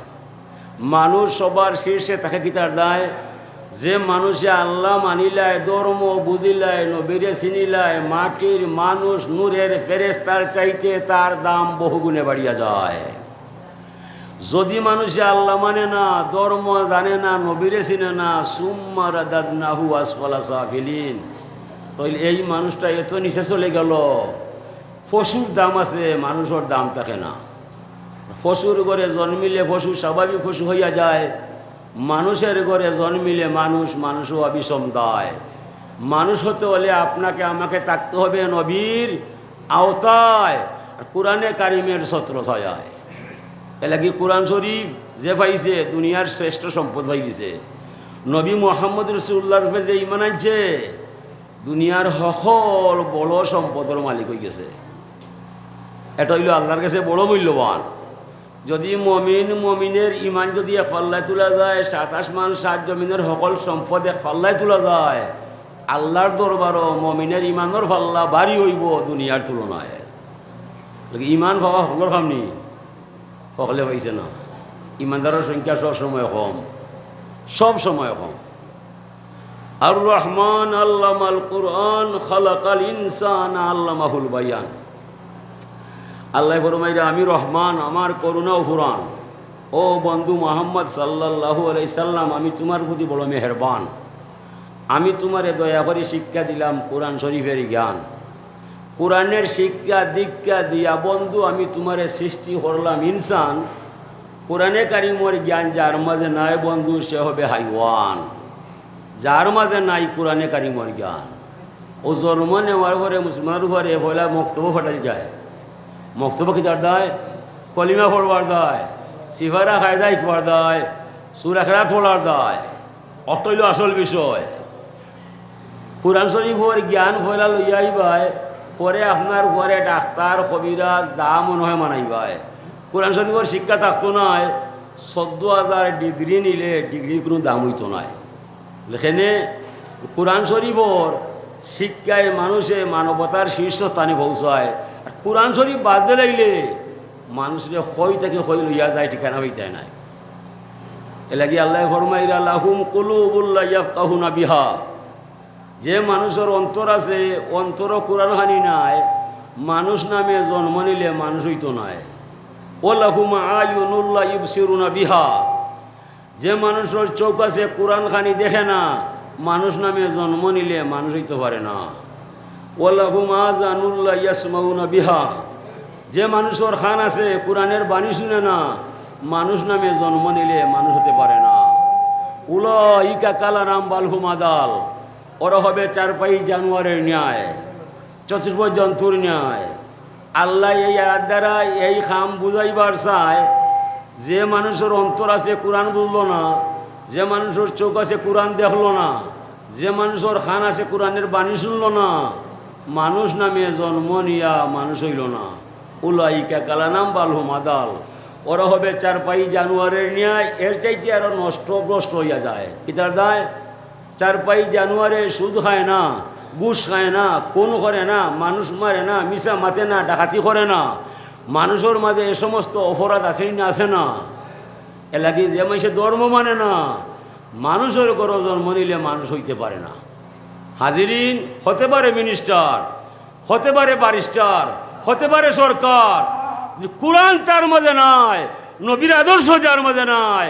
মানুষ সবার শীর্ষে তাকে কি তার দায়, যে মানুষে আল্লাহ মানিলায়, ধর্ম বুঝিলায়, নবীরে চিনিলায়, মাটির মানুষ নূরের ফেরেশতার চাইতে তার দাম বহুগুণে বাড়িয়া যায়। যদি মানুষে আল্লাহ মানে না, ধর্ম জানে না, নবীরে চিনে না, সুম্মা রাদাদনাহু আসফালা সাফিলিন, তাইলে এই মানুষটা এত নিচে চলে গেল। পশুর দাম আছে, মানুষের দাম থাকে না। পশুর ঘরে জন্মিলে পশু স্বাভাবিক পশু হইয়া যায়, মানুষের ঘরে জন্মিলে মানুষও অবিষম দায়। মানুষ হতে হলে আপনাকে আমাকে থাকতে হবে নবীর আওতায়, আর কোরআনে কারিমের ছত্র ছায়ায়। এলাকি কোরআন শরীফ যে পাইছে দুনিয়ার শ্রেষ্ঠ সম্পদ পাই দিছে। নবী মুহাম্মদ রাসূলুল্লাহর রূপে যে ঈমান আনছে, দুনিয়ার সকল বড় সম্পদের মালিক হয়ে গেছে। এটা হইল আল্লাহর কাছে বড় মূল্যবান। যদি মমিনের ইমান যদি এক পাল্লায় তোলা যায়, 7 আসমান 7 জমিনের সকল সম্পদ এক পাল্লায় তোলা যায়, আল্লাহর দরবারও মমিনের ইমানের পাল্লা ভারী হইব দুনিয়ার তুলনায়। ইমান পাওয়া সকলের কামনি, সকলে পাইছে না। ইমানদারের সংখ্যা সব সময় কম, সব সময় কম। আর রহমান আল্লামাল কুরআন খালাকাল ইনসান আল্লামাহুল বায়ান। আল্লাহ ফরমাইরা আমি রহমান, আমার করুণা ও ফুরান। ও বন্ধু মোহাম্মদ সাল্লাল্লাহু আলাইহি সাল্লাম, আমি তোমার প্রতি বড় মেহেরবান। আমি তোমারে দয়া করে শিক্ষা দিলাম কোরআন শরীফের জ্ঞান। কোরআনের শিক্ষা দীক্ষা দিয়া বন্ধু আমি তোমারে সৃষ্টি করলাম ইনসান। কোরআনে কারিমর জ্ঞান যার মাঝে নাই বন্ধু সে হবে হাইওয়ান। যার মাঝে নাই কোরআনে কারিমর জ্ঞান, ও জন্ম নেওয়ার ঘরে মুসলমানের ঘরে পয়লা মক্তব্য ফাটাই যায়। মক্তব্য কি তার দায়? কলিমা পড়বার দায়, সিফারা কায়দা ইকবার দায়, সূরা খেরাত পড়ার দায়। অটইল আসল বিষয়। কোরআন শরীফের জ্ঞান ফয়লা লইয়াই ভাই, পরে আপনার ঘরে ডাক্তার কবিরা যা মনে হয় মানাইবাই। কোরআন শরীফের শিক্ষা থাকতো নাই, 14,000 ডিগ্রি নিলে ডিগ্রির কোনো দাম হইতো নাই। এখানে কোরআন শরীফর শিক্ষায় মানুষে মানবতার শীর্ষস্থানে পৌঁছায়। আর কোরআন শরীফ বাদ দিয়ে লাগলে মানুষের হই থেকে হই লইয়া যায়, ঠিকানা হইতে নাই। এলাকি আল্লাহ ফরমাইরা লাহুম কুলুবুল লা ইয়াফকাহুনা বিহা। যে মানুষের অন্তর আছে, অন্তর কোরআন হানি নাই, মানুষ নামে জন্ম নিলে মানুষ হইতো নাই। ও লাহুম আয়ুনুল লা ইবসিরুনা বিহা। যে মানুষের চোখ আছে কোরআন খানি দেখে না, মানুষ নামে জন্ম নিলে মানুষ হইতে পারে না। ও লাহুম আযানুল লা ইয়াসমাউনা বিহা। যে মানুষের খান আছে কোরআনের বাণী শুনে না, মানুষ নামে জন্ম নিলে মানুষ হতে পারে না। উলাইকা কালারাম বালহুম আদাল। ওরা হবে চারপাই জানোয়ারের ন্যায়, চতুষ্পদ জন্তুর ন্যায়। আল্লাহ এই আয়াত দ্বারা এই খাম বুঝাইবার চায়, যে মানুষের অন্তর আছে কোরআন বুঝলো না, যে মানুষের চোখ আছে কোরআন দেখলো না, যে মানুষের খান আছে কোরআনের বাণী শুনলো না, মানুষ নামে জন্ম নিয়া মানুষ হইল না। উলাইকা কালানাম বালহুম আদাল। ওরা হবে চারপাই জানোয়ারের ন্যায়। এর চাইতে আরো নষ্ট ভ্রষ্ট হইয়া যায়। কি তার দায়? চারপাই জানোয়ারে সুদ খায় না, ঘুষ খায় না, কোন করে না, মানুষ মারে না, মিশা মাতে না, ডাকাতি করে না। মানুষের মাঝে এ সমস্ত অপরাধ আছে না? আছে না? এলাকি যে মানুষের ধর্ম মানে না, মানুষের ঘরে জন্ম নিলে মানুষ হইতে পারে না। হাজিরিন, হতে পারে মিনিস্টার, হতে পারে ব্যারিস্টার, হতে পারে সরকার, কোরআন তার মাঝে নাই, নবীর আদর্শ যার মাঝে নাই,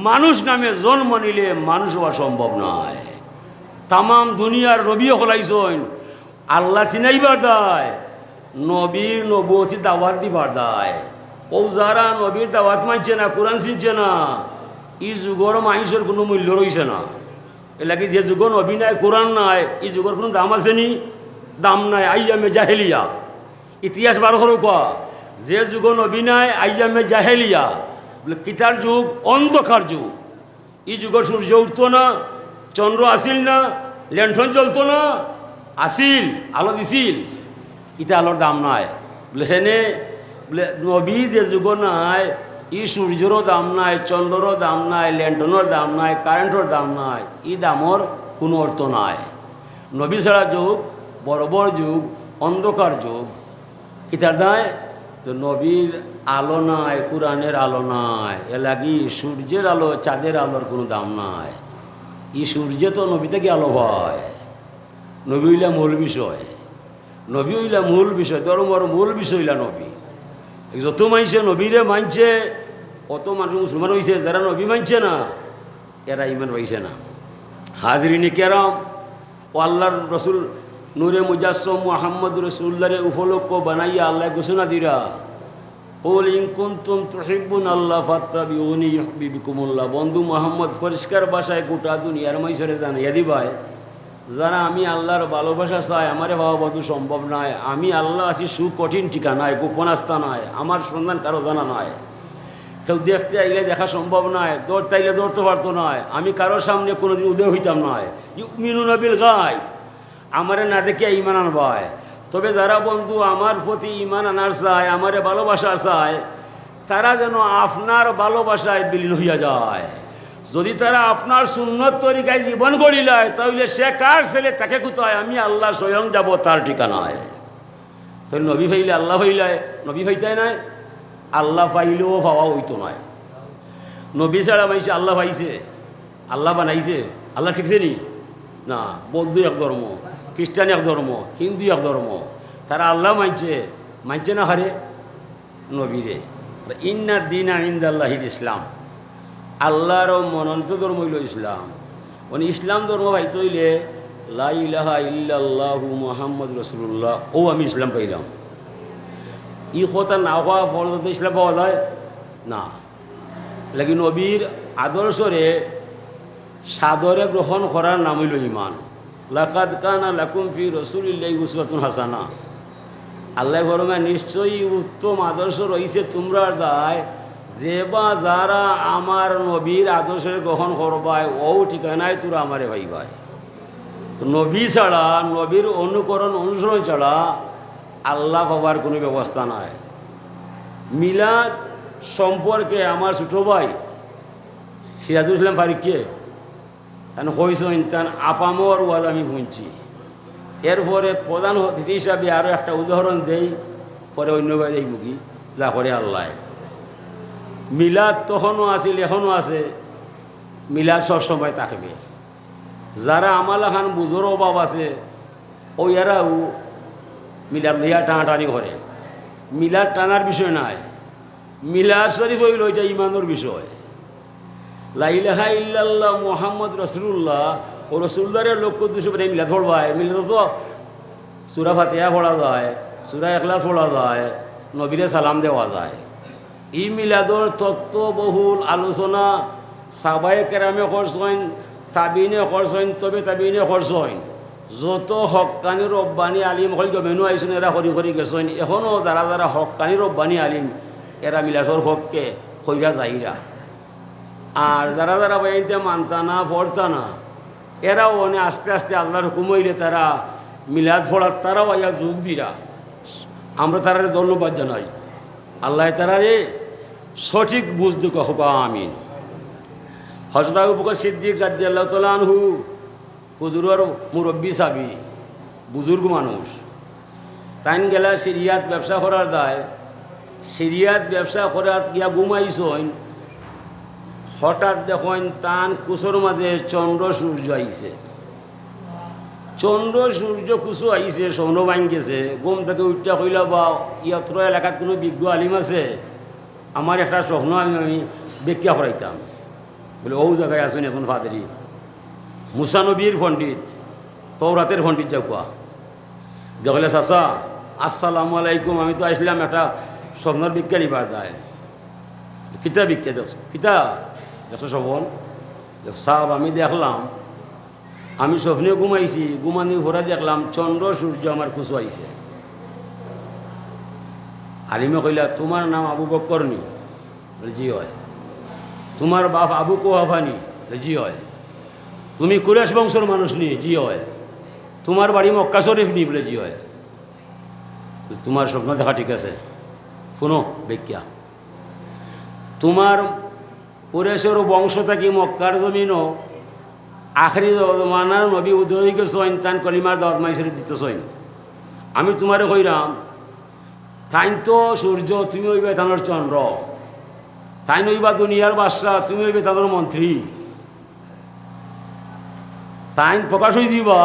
মানুষ নামে জন্ম নিলে মানুষ হওয়া সম্ভব নয়। তাম দুনিয়ার নবীও হলাইছেন, আল্লাহ চিনাইবার দায়, নবীর নবুয়তি দাওয়াত দিবার দায়। ও যারা নবীর দাওয়াত মানছে না, কোরআন চিনছে না, ই যুগর মানুষের কোনো মূল্য রয়েছে না। এলাকি যে যুগ নবী নাই, কোরআন নাই, এই যুগের কোনো দাম আছে নি? দাম নাই। আইয়ামে জাহেলিয়া, ইতিহাস বার করো কোয়া। যে যুগ নবী নাই, আইয়ামে জাহেলিয়া, বলে কিতার যুগ, অন্ধকার যুগ। এই যুগের সূর্য উঠতো না, চন্দ্র আসিল না, ল্যান্ঠন চলতো না, আসিল আলো দিছিল, ইটা আলোর দাম নাই। বলে সেনে বলে নবী যে যুগ নাই, ই সূর্যেরও দাম নাই, চন্দ্রেরও দাম নাই, ল্যান্ঠনের দাম নাই, কারেন্টের দাম নাই, ই দামর কোনো অর্থ নাই। নবী ছাড়া যুগ বরাবর যুগ, অন্ধকার যুগ। ইটার দায় তো নবীর আলো নাই, কোরআনের আলো নাই। এ লাগি সূর্যের আলো চাঁদের আলোর কোনো দাম নাই। ই সূর্য তো নবী থেকে আলো হয়। নবী হইলা মূল বিষয়, নবী হইলা মূল বিষয়, ধর্মর মূল বিষয় হইলা নবী। যত মানছে নবীরে মানছে, অত মানুষ মুসলমান হয়েছে। যারা নবী মানছে না, এরা ইমান পাইছে না। হাজরিনে কেরাম, ও আল্লাহর রসুল নূরে মুজাসম মুহাম্মদ রসুল্লাহরে উপলক্ষ বানাইয়া আল্লাহ ঘোষণা দিরা, কুল ইন কুনতুম তুহিব্বুনাল্লাহ ফাত্তাবিউনি ইউহিব্বুকুমুল্লাহ। বন্ধু মোহাম্মদ পরিষ্কার ভাষায় গোটা দুনিয়ার মাইসরে জানাইয়া দিবাই, যারা আমি আল্লাহর ভালোবাসা চাই, আমারে ভাবা বধু সম্ভব নয়। আমি আল্লাহ আছি সুকঠিন ঠিকানায়, গোপন আস্থা নয়, আমার সন্ধান কারো জানা নয়। কেউ দেখতে আইলে দেখা সম্ভব নয়, দৌড়তে আইলে দৌড়তে পারতো নয়। আমি কারোর সামনে কোনোদিন উদয় হইতাম নয়। ইউমিনুনা বিল গায়ব, আমারে না দেখে ইমান আনবায়। তবে যারা বন্ধু আমার প্রতি ইমান আনার চায়, আমারে ভালোবাসা চায়, তারা যেন আপনার ভালোবাসায় বিলীন হইয়া যায়। যদি তারা আপনার সুন্নত তরিকায় জীবন গড়িলায়, তাহলে সে কার ছেলে তাকে কোথায়, আমি আল্লাহ স্বয়ং যাব তার ঠিকানায়। তাহলে নবী ভাইলে আল্লাহ ভাইলায়, নবী ভাইতায় নাই, আল্লাহ পাইলেও ভাবা হইতো নয়। নবী ছাড়া মাইছে আল্লাহ পাইছে, আল্লাহ বানাইছে, আল্লাহ ঠিকছে নি না। বৌদ্ধ এক ধর্ম, খ্রিস্টান এক ধর্ম, হিন্দু এক ধর্ম, তারা আল্লাহ মানছে, মানছে না হারে নবীরে। ইন্না দিনা ইনদাল্লাহিল ইসলাম। আল্লাহর মনোনীত ধর্ম হইল ইসলাম। মানে ইসলাম ধর্ম পাইতে হইলে লা ইলাহা ইল্লাল্লাহু মুহাম্মদ রাসূলুল্লাহ, ও আমি ইসলাম পাইলাম। ই কথা না হওয়া পর্যন্ত ইসলাম পাওয়া যায় না। লাগি নবীর আদর্শরে সাদরে গ্রহণ করার নাম হইল ইমান। লাকাদ কানা লাকুম ফি রাসূলিল্লাহি উসওয়াতুন হাসানা। আল্লাহ ফরমায় নিশ্চয়ই উত্তম আদর্শ রয়েছে তোমরা দায়, যে বা যারা আমার নবীর আদর্শের গ্রহণ করবায় ও ঠিকানায় তোরা আমারে ভাইবায়। তো নবী ছাড়া, নবীর অনুকরণ অনুসরণ ছাড়া আল্লাহ পাবার কোনো ব্যবস্থা নাই। মিলাদ সম্পর্কে আমার ছোটো ভাই সিরাজুল ইসলাম ফারিককে তান হয়েছেন, তান আপামর ওয়াজ আমি শুনছি। এরপরে প্রধান অতিথি হিসাবে আরও একটা উদাহরণ দেই, পরে অন্য ভাই এই মুখী যা করে আল্লাহ। মিলাদ তখনও আছিল, এখনও আছে, মিলাদ সবসময় থাকবে। যারা আমালা খান বুঝোর অভাব আছে ওই এরাও মিলাদ লিয়া টানাটানি করে। মিলাদ টানার বিষয় নাই, মিলাদ শরীফ হইল ওইটা ইমানের বিষয়। লা ইলাহা ইল্লাল্লাহ মুহাম্মদ রাসূলুল্লাহ, ও রসুল্লাহের লক্ষ্য উদ্দেশ্য করে মিলাদ পড়বায়। মিলাদ তো সূরা ফাতিহা পড়া যায়, সূরা ইখলাস পড়া যায়, নবীরে সালাম দেওয়া যায়। ই মিলাদর তত্ত্ববহুল আলোচনা সাহাবায়ে কেরামে করছেন, তাবিনে করছেন, তবে তাবিনে করছেন। যত হক্কানি রব্বানি আলিম হল জমেনু আইসেন, এরা হরি হরি গেছেন। এখনও যারা যারা হক্কানি রব্বানি আলিম এরা মিলাদর হককে হইরা যাইরা। আর যারা যারা বাইতে মানতা না, পড়তা না, এরাও অনেক আস্তে আস্তে আল্লাহর হুকুম হইলে তারা মিলাদ পড়ার তারাও আয়া যোগ দিরা। আমরা তারারে ধন্যবাদ জানাই। আল্লাহ তারারে সঠিক বুঝ দুঃখ হোক, আমিন। হযরত আবু বকর সিদ্দিক রাদিয়াল্লাহু তাআলা আনহু হুজুরের মুরব্বী সাবি, বুজুর্গ মানুষ। তাইন গেলা সিরিয়াত ব্যবসা করার দায়। সিরিয়াত ব্যবসা করাত গিয়া ঘুমাইছেন, হঠাৎ দেখেন তান কুসোর মাঝে চন্দ্র সূর্য আইছে। চন্দ্র সূর্য কুসু আইছে, স্বর্ণ ভাঙ্গেছে। ঘুম থেকে উঠটা কইলা, বা ইয়াত্র এলাকাত কোনো বিজ্ঞ আলিম আছে, আমার একটা স্বপ্ন আমি ব্যাখ্যা করাইতাম। বলে ও জায়গায় আসুন এখন ফাদেরি মুসানবীর পণ্ডিত, তওরাতের পণ্ডিত যাওয়া। দেখলে চাচা আসসালামু আলাইকুম, আমি তো আসলাম একটা স্বপ্নর বিজ্ঞা নিবার দায়। কিতা বিজ্ঞা দেখছো? কিতা দেখছো স্বপন? সাহেব আমি দেখলাম, আমি স্বপ্নে ঘুমাইছি, ঘুমানি ঘোরা দেখলাম চন্দ্র সূর্য আমার কুচু আইছে। আলিমে কইলা, তোমার নাম আবু বকর নি? জি হয়। তোমার বাপ আবু কুহাফানি? জি হয়। তুমি কুরাইশ বংশের মানুষ নি? জি হয়। তোমার বাড়ি মক্কা শরীফ নি? বলে জি হয়। তোমার স্বপ্ন দেখা ঠিক আছে, শুনো ব্যাখ্যা। তোমার কুরাইশের বংশ থাকি মক্কার জমিনও আখরি জমানার নবী উদয় গেছেন, তান কলিমার দাওয়াত মাইসের দিতেছেন। আমি তোমারে কইরাম, তাইন তো সূর্য, তুমি হইবে তানোর চন্দ্র। তাই নইবা দুনিয়ার বাদশা, তুমি হইবে তাদের মন্ত্রী। তাইন প্রকাশ হয়ে দিবা,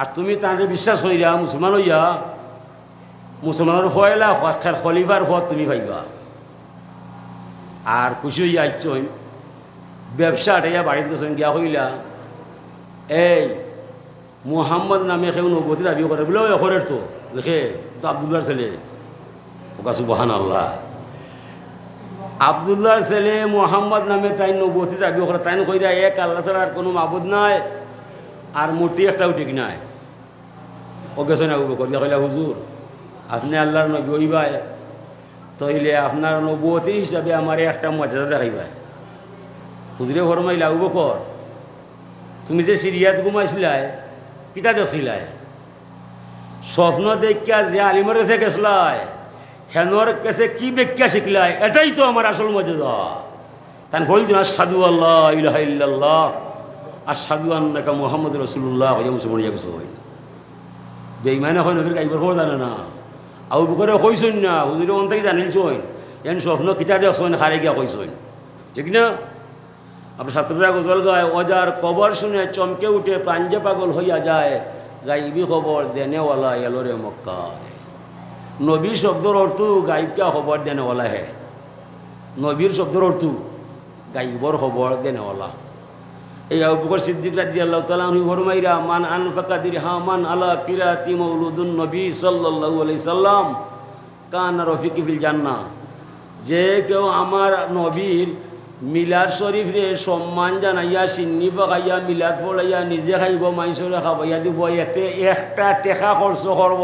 আর তুমি তাঁরে বিশ্বাস হইয়া মুসলমান হইয়া মুসলমানের ফয়লা খলিফার পথ তুমি পাইবা। আর খুশি হইয়া আইচইন ব্যবসা আটাইয়া বাড়িতে গেছেন, গিয়া হইলা এই মুহাম্মদ নামে কেউ নবতী দাবি করে বলে, ওই অখরের তো দেখে তো আবদুল্লাহর ছেলে। ওকা সুবহানাল্লাহ। আবদুল্লাহর ছেলে মুহাম্মদ নামে তাই নবতী দাবি করে। তাই কইরা এক আল্লাহ ছাড়া আর কোনো মাবুদ নাই, আর মূর্তি একটাও ঠিক নাই। ও গেছে না উবে করিয়া কইলা, হুজুর আপনি আল্লাহর নবী হইবাই, তইলে আপনার নবতী হিসাবে আমার একটা মর্যাদা দেখাইবাই। হুজুরে ফরমাইলা, আবু বকর তুমি যে সিরিয়াত ঘুমাইছিলাই, কিতা দেখছিলাই? স্বপ্ন দেখা যে আলিমের কাছে গেছলাই, হেনর কাছে কি ব্যাখ্যা শিখলাই? এটাই তো আমার আসল মর্যাদা। তাই বলছেন, আশহাদু আল্লা ইলাহা ইল্লাল্লাহ আশহাদু আন্নাকা মুহাম্মাদুর রাসূলুল্লাহ হইয়া মুসলমান হইয়া গেছে। হয় বেঈমান হয় নবীর গাইবার খবর জানে না। আবু বকরে কইছেন না, হুজুরে অন থেকে জানিলছেন, এন স্বপ্ন কিতা দেখছেন হারে গিয়া কইছেন, ঠিক না? আপনার ছাত্ররা গজল গায়, অজার কবর শুনে চমকে উঠে প্রাঞ্জে পাগল হইয়া যায়, গাইবি খবর দেনেওয়ালা এলোরে মক্কায়। নবীর শব্দর অর্থ গাইবকে খবর দেনেওয়ালা হে। নবীর শব্দর অর্থ গাইবর খবর দেনেওয়ালা। এই আবু বকর সিদ্দিক রাদিয়াল্লাহু তাআলা আনহু ফরমাইরা মান আনফাকা দিরহামান আলা কিরাতি মাউলুদুন নবী সাল্লাল্লাহু আলাইহি সাল্লাম কানা রফিকি ফিল জান্নাহ। যে কেউ আমার নবীর মিলাদ শরীফ রে সম্মান জানাইয়া সিন্নি পাকাইয়া মিলাদ পড়াইয়া নিজে খাইব মাইসরে খাবাইয়া দিব, এতে একটা টেকা খরচ করব,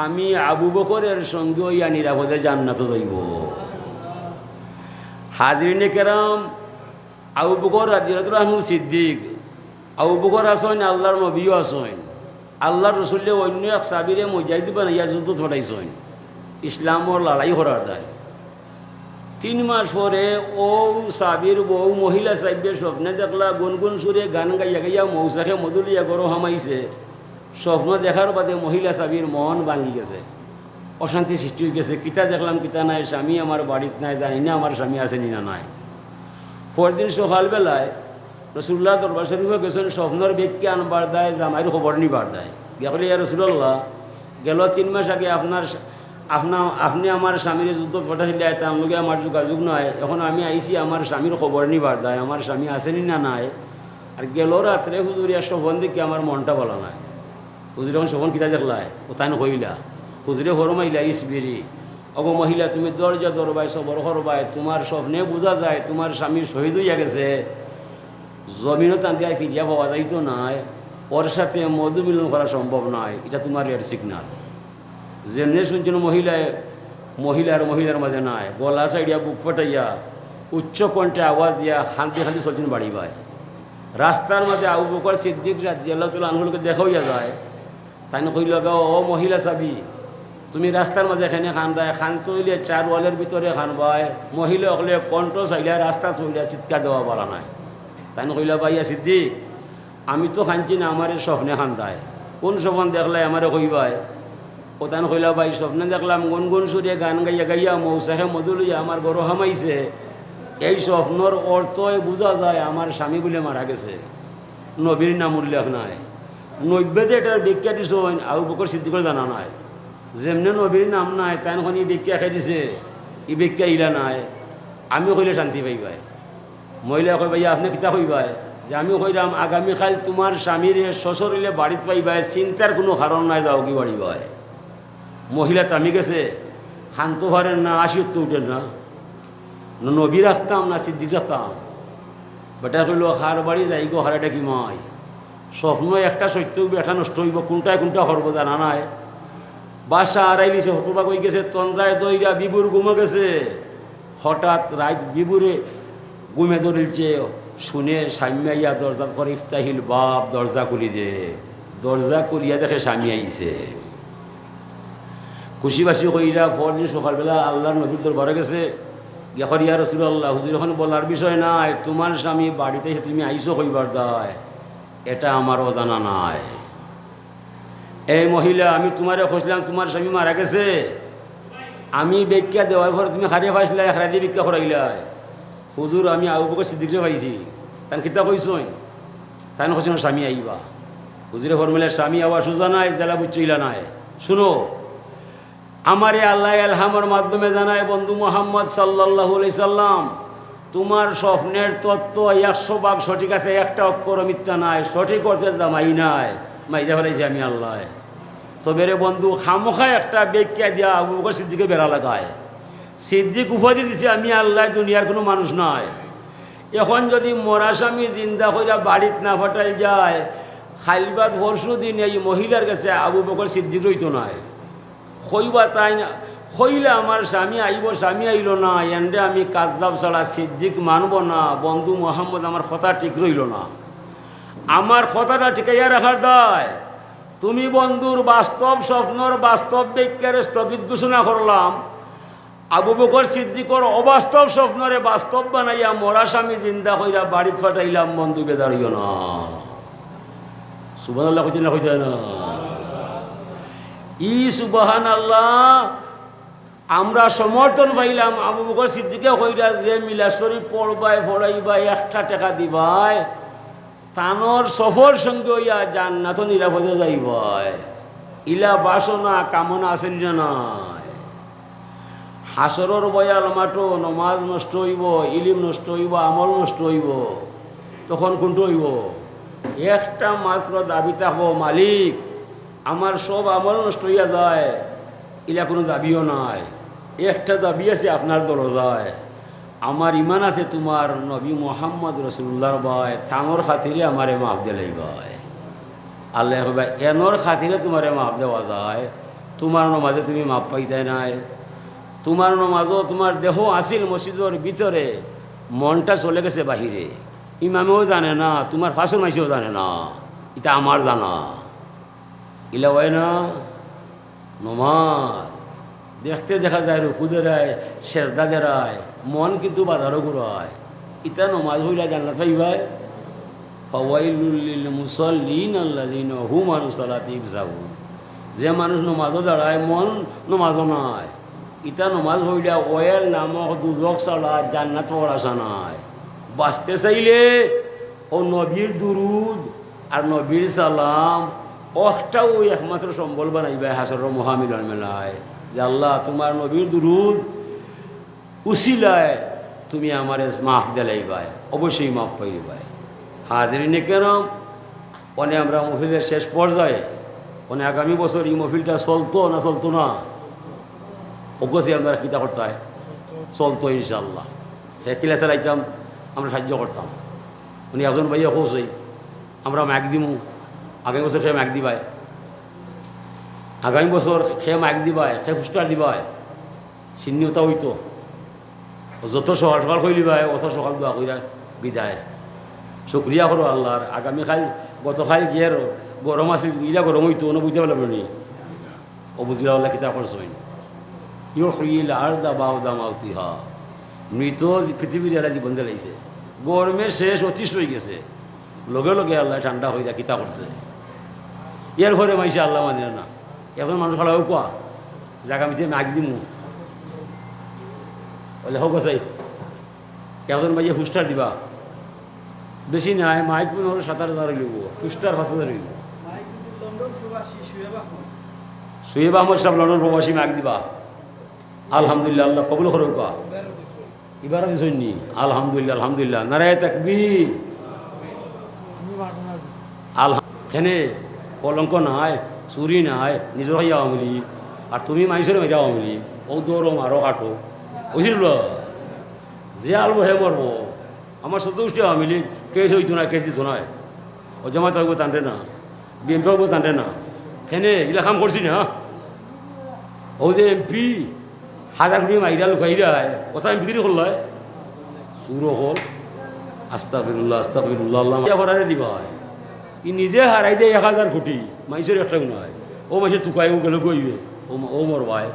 আমি আবু বকরের সঙ্গে ইয়া নিরাপদে জান্নাতে যাইব। হাজরিনে কেরাম, আবু বকর রাদিয়াল্লাহু আনহু সিদ্দিক, আবু বকর আসেন আল্লাহর নবীও আসেন, আল্লাহর রসুলে অন্য এক সাবিরে মুজাহিদ বানাইয়া যুদ্ধ ছড়াইছেন, ইসলামর লড়াই করার দায়। 3 মাস পরে ও সাবির বউ মহিলা সাহেবের স্বপ্নে দেখলা গুনগুন সুরে গান গাইয়া গাইয়া মৌসাকে মধুলিয়া গরো হামাইছে। স্বপ্ন দেখার বাদে মহিলা সাবির মন ভাঙি গেছে, অশান্তি সৃষ্টি হয়ে গেছে। কিতা দেখলাম কিতা নাই, স্বামী আমার বাড়িতে নাই, জানি না আমার স্বামী আছে নি না নাই। পরদিন সকালবেলায় রসুল্লাহ দরবার শরীফে গেছেন, স্বপ্নর ব্যক্তি আনবার দেয়, জামাইয়ের খবর নিবার দেয়। গিয়া বলে ইয়া রসুল্লাহ, গেল 3 মাস আগে আপনি আমার স্বামীর যুদ্ধ ফটাইলে তার লগে আমার যোগাযোগ নয়, এখন আমি আইসি আমার স্বামীর খবর নিবার দেয়, আমার স্বামী আসেনি না নাই। আর গেল রাত্রে হুজুরিয়া স্বপন দেখে আমার মনটা বলা নাই। হুজুর এখন স্বপন কিতা দেখলায় ও তাই কইলা, হুজুরে ফরমাইলা ইসবিরি, অগো মহিলা তুমি দরজা দরবাই সবর করবাই, তোমার স্বপ্নে বোঝা যায় তোমার স্বামী শহীদ হইয়া গেছে, জমিনও তান্দিয়া ফিরিয়া পাওয়া যাইতো নাই, ওর সাথে মধু মিলন করা সম্ভব নয়, এটা তোমার রেড সিগনাল। যেমনি শুনছেন মহিলার মাঝে নাই, গলা সাইডিয়া বুক ফাটাইয়া উচ্চ কণ্ঠে আওয়াজ দিয়া খান্তি খান্তি চলছেন বাড়ি ভাই। রাস্তার মাঝে আবু বকর সিদ্দিক রাদিয়াল্লাহু তাআলা আনহুকে দেখা হইয়া যায়। তাই না কইল, ও মহিলা সাবি, তুমি রাস্তার মাঝে এখানে খানবায়, খান্ত হইলে 4 ওয়ালের ভিতরে খানবায়, মহিলা হলে কণ্ঠ চাইলে রাস্তা চইলে চিৎকার দেওয়া বলা নাই। তাই না কইলা, ভাইয়া সিদ্দিক, আমি তো খানছি না, আমার স্বপ্নে খান্দায়। কোন স্বপ্ন দেখলাই আমারে কইবাই? ও তান কইলা, ভাই স্বপ্নে দেখলাম গুনগুন সুরে গান গাইয়া গাইয়া মৌসাহে মধুলিয়া আমার গরু হামাইছে। এই স্বপ্নর অর্থই বোঝা যায় আমার স্বামী বলে মারা গেছে, নবীর নাম উল্লেখ নাই। নব্বইতে এটার ব্যাখ্যা দিছ আবু বকর সিদ্দিকের জানা নাই। যেমনি নবীর নাম নাই তাই এখন ই ব্যাখ্যা খাই দিছে, ই ব্যাখ্যা ইলা নাই। আমি কইলে শান্তি পাইবাই। মহিলা কই, ভাইয়া আপনি কিতা কইবাই? যে আমি কইলাম আগামীকাল তোমার স্বামীর শ্বশুর হইলে বাড়িতে পাইবাই, চিন্তার কোনো কারণ নাই, যাও কি বাড়ি ভাই। মহিলা তামি গেছে, খান্ত পারেন না, 80 তো উঠেন না, নবী রাখতাম না সিদ্দিক রাখতাম। বেটা কইল, হার বাড়ি যাই গো, হারাটা কি মাই, স্বপ্ন একটা সত্য বেটা নষ্ট হইব, কোনটা করব জানা নাই। বাসা আড়াইলিছে, হতবা কই গেছে, তন্দ্রায় দইরা বিবুর ঘুমে গেছে। হঠাৎ রাত বিবুরে ঘুমে ধরিলছে, শুনে স্বামী আইয়া দরজা করে ইফতাহিল বাপ, দরজা খুলি যে, দরজা খুলিয়া দেখে স্বামী আইছে। খুশিবাসী কইরা পরদিন সকালবেলা আল্লাহর নবীর দরবারে গেছে, গিয়া ইয়া রাসূলুল্লাহ, হুজুর এখন বলার বিষয় নাই, তোমার স্বামী বাড়িতে এসে তুমি আইসো কইবার দায়, এটা আমার অজানা নাই। এই মহিলা, আমি তোমারে খুঁজলাম, তোমার স্বামী মারা গেছে, আমি ব্যাখ্যা দেওয়ার পরে তুমি হারিয়ে পাইছিলা, এক রাতে ব্যাখ্যা করাইলাই। হুজুর আমি আবু বকর সিদ্দিকরে পাইছি, তান কিতা কইছই? তাই না কইছেন স্বামী আইবা। হুজুরে ফরমাইলা, স্বামী আবার সোজা নাই, জেলা বুঝইলা নাই। শুনো, আমারে আল্লাহ এলহামের মাধ্যমে জানায়, বন্ধু মুহাম্মদ সাল্লাল্লাহু আলাইহি সাল্লাম, তোমার স্বপ্নের তত্ত্ব 100 ভাগ সঠিক আছে, একটা অক্ষর মিথ্যা নাই, সঠিক অর্থে জামাই নাই, মাইজা ফেলাইছি আমি আল্লাহ। তবে রে বন্ধু, খামোখায় একটা ব্যাখ্যা দিয়া আবু বকর সিদ্দিকে বেড়া লাগায়। সিদ্দিক উপাধি দিছে আমি আল্লাহ, দুনিয়ার কোনো মানুষ নাই। এখন যদি মরা স্বামী জিন্দা কইরা বাড়িত না ফাটাই যায়, খাইলবাদ পরশু দিন এই মহিলার কাছে আবু বকর সিদ্দিক রইতো নাই, কইবা তাই না, কইলে আমার স্বামী আইব, স্বামী আইল না, এন্ডে আমি কাজজাব ছাড়া সিদ্দিক মানব না। বন্ধু মোহাম্মদ, আমার কথা ঠিক রইল না, আমার কথাটা ঠিকাইয়া রাখার দায়। তুমি বন্ধুর বাস্তব স্বপ্নর বাস্তব ব্যাখ্যার স্থগিত ঘোষণা করলাম, আবু বকর সিদ্দিকর অবাস্তব স্বপ্নরে বাস্তব বানাইয়া মরা স্বামী জিন্দা কইরা বাড়িত ফাটাইলাম। বন্ধু বেদার হইও না, সুবহানাল্লাহ কইতে না, কইতে না ই সুবহানাল্লাহ। আমরা সমর্থন পাইলাম আবু বকর সিদ্দিকে কইরা যে মিলাদ শরীফ পড়বাই পড়াইবাই, 1টা টাকা দিবাই, তানোর সফর সঙ্গে হইয়া জান্নাত নিরাপদে যাইবাই। ইলা বাসনা কামনা আছেন যে নাই? হাসরর বয়াল মাটো নমাজ নষ্ট হইব, ইলিম নষ্ট হইব, আমল নষ্ট হইব, তখন কোনটা হইব? একটা মাত্র দাবি থাকবো, মালিক আমার সব আমল নষ্ট হইয়া যায়, ইলা কোনো দাবিও নাই। একটা দাবি আছে আপনার দরজায়, আমার ইমান আছে তোমার নবী মোহাম্মদ রসুল্লাহর ভাই, থানোর খাতিরে আমারে মাফ দিলেই ভাই। আল্লাহ ভাই এনর খাতিরে তোমারে মাফ দেওয়া যায়, তোমার নমাজে তুমি মাপ পাইতে নাই। তোমার নমাজও তোমার দেহ আসিল মসজিদের ভিতরে, মনটা চলে গেছে বাহিরে, ইমামেও জানে না, তোমার ফাঁসর মাইসেও জানে না, এটা আমার জানা। ইলা হয় না নমাজ দেখতে দেখা যায় রুকু দেরায়, সেজদা দেরায়, মন কিন্তু বাজারও ঘুরায়। ইটা নমাজ হইলা জান্নাত পাইবাই। ফাওয়াইলুল লিল মুসাল্লিন আল্লাযিনা হুম আন সালাতিহিম সাহুন। যে মানুষ নমাজও দাঁড়ায়, মন নমাজও নাই, ইটা নমাজ হইলা ওয়েল নামক দুজক ছাড়া জান্নাত পাওয়ার আশা নাই। বাঁচতে চাইলে ও নবীর দুরুদ আর নবীর সালাম অষ্টাও একমাত্র সম্বল বানাইবা হাসর মহামিলন মেলায়, যে আল্লাহ তোমার নবীর দুরুদ উসিলায় তুমি আমার মাফ দিলাইবাই, অবশ্যই মাফ পাইবাই। হাজরিনে কেন মানে আমরা মহফিলের শেষ পর্যায়ে, মানে আগামী বছর এই মহফিলটা চলতো না চলতো না, অবশ্যই আমরা কিতা করতে হয়, চলতো ইনশাল্লাহ। সে কিলা চালাইতাম, আমরা সাহায্য করতাম। উনি একজন ভাইয়া কৌশই আমরা ম্যাক দিমু, আগামী বছর খেয়ে ম্যাক দিবাই, আগামী বছর খেয়ে ম্যাক দিবাই, খেয়ে পুস্টার দিবাই, সিন্নিওতা হইতো। যত সকাল সকাল কইলি ভাই অত সকাল দোয়া কইরা বিদায়। শুক্রিয়া করো আল্লাহর। আগামীকাল গতকাল যে গরম আছে, ইলা গরম হইতো না, বুঝতে পারলাম নি, ও বুঝলা আল্লাহ কিতা করছেন। ইউহিল আরদা বাউদা মাউতিহা, মৃত পৃথিবীর যারা জীবন জ্বালাইছে, গরমের শেষ অতিষ্ঠ হয়ে গেছে, লগে লগে আল্লাহ ঠান্ডা হয়ে যা কিতা করছে। এর ফলে মাইসে আল্লাহ মানে না। এখন মানুষ খালা হোক কোয়া জায়গা মিতে মাগ দিমু বলে হোক চাই, এখন মাইয়ে ফুস্টার দিবা, বেশি নাই মাইক ৭,০০০ লইব, ফুস্টার ৫,০০০ লইব। সুয়েব আহমদ সাহেব লন্ডন প্রবাসী মাগ দিবা। আলহামদুলিল্লাহ, আল্লাহ কবুল করো কোয়া। এবার আমি শুনি আলহামদুলিল্লাহ, আলহামদুলিল্লাহ, নারায়ে তাকবীর। এখানে কলঙ্ক নাই, চুরি নাই, নিজের হইয়া আমলি, আর তুমি মাইসের মেয়েরা আমলি, ও দৌড়ো মারো কাটো, বুঝল? যে আলবো হে মরবো। আমার সত্যি আমিলি কেস হইতো না, কেস দিত নাই, ও জমা থাকবো টানতে না, বিএমপি হবো টানতে না। হেনে এগুলা কাম করছি না, ও যে এমপি ১,০০০ কোটি মাইরা লুকাই যায়, কথা আমি বিক্রি করল, চুরো হল। আস্তাগফিরুল্লাহ, আস্তাগফিরুল্লাহ, আল্লাহ করারে দিবা হয়। ই নিজে হারাই দেয় ১,০০০ কোটি, মাইসের একটা নয়। ও মাইসের চুকাই ও গেলে কইবে, ও মর ভাই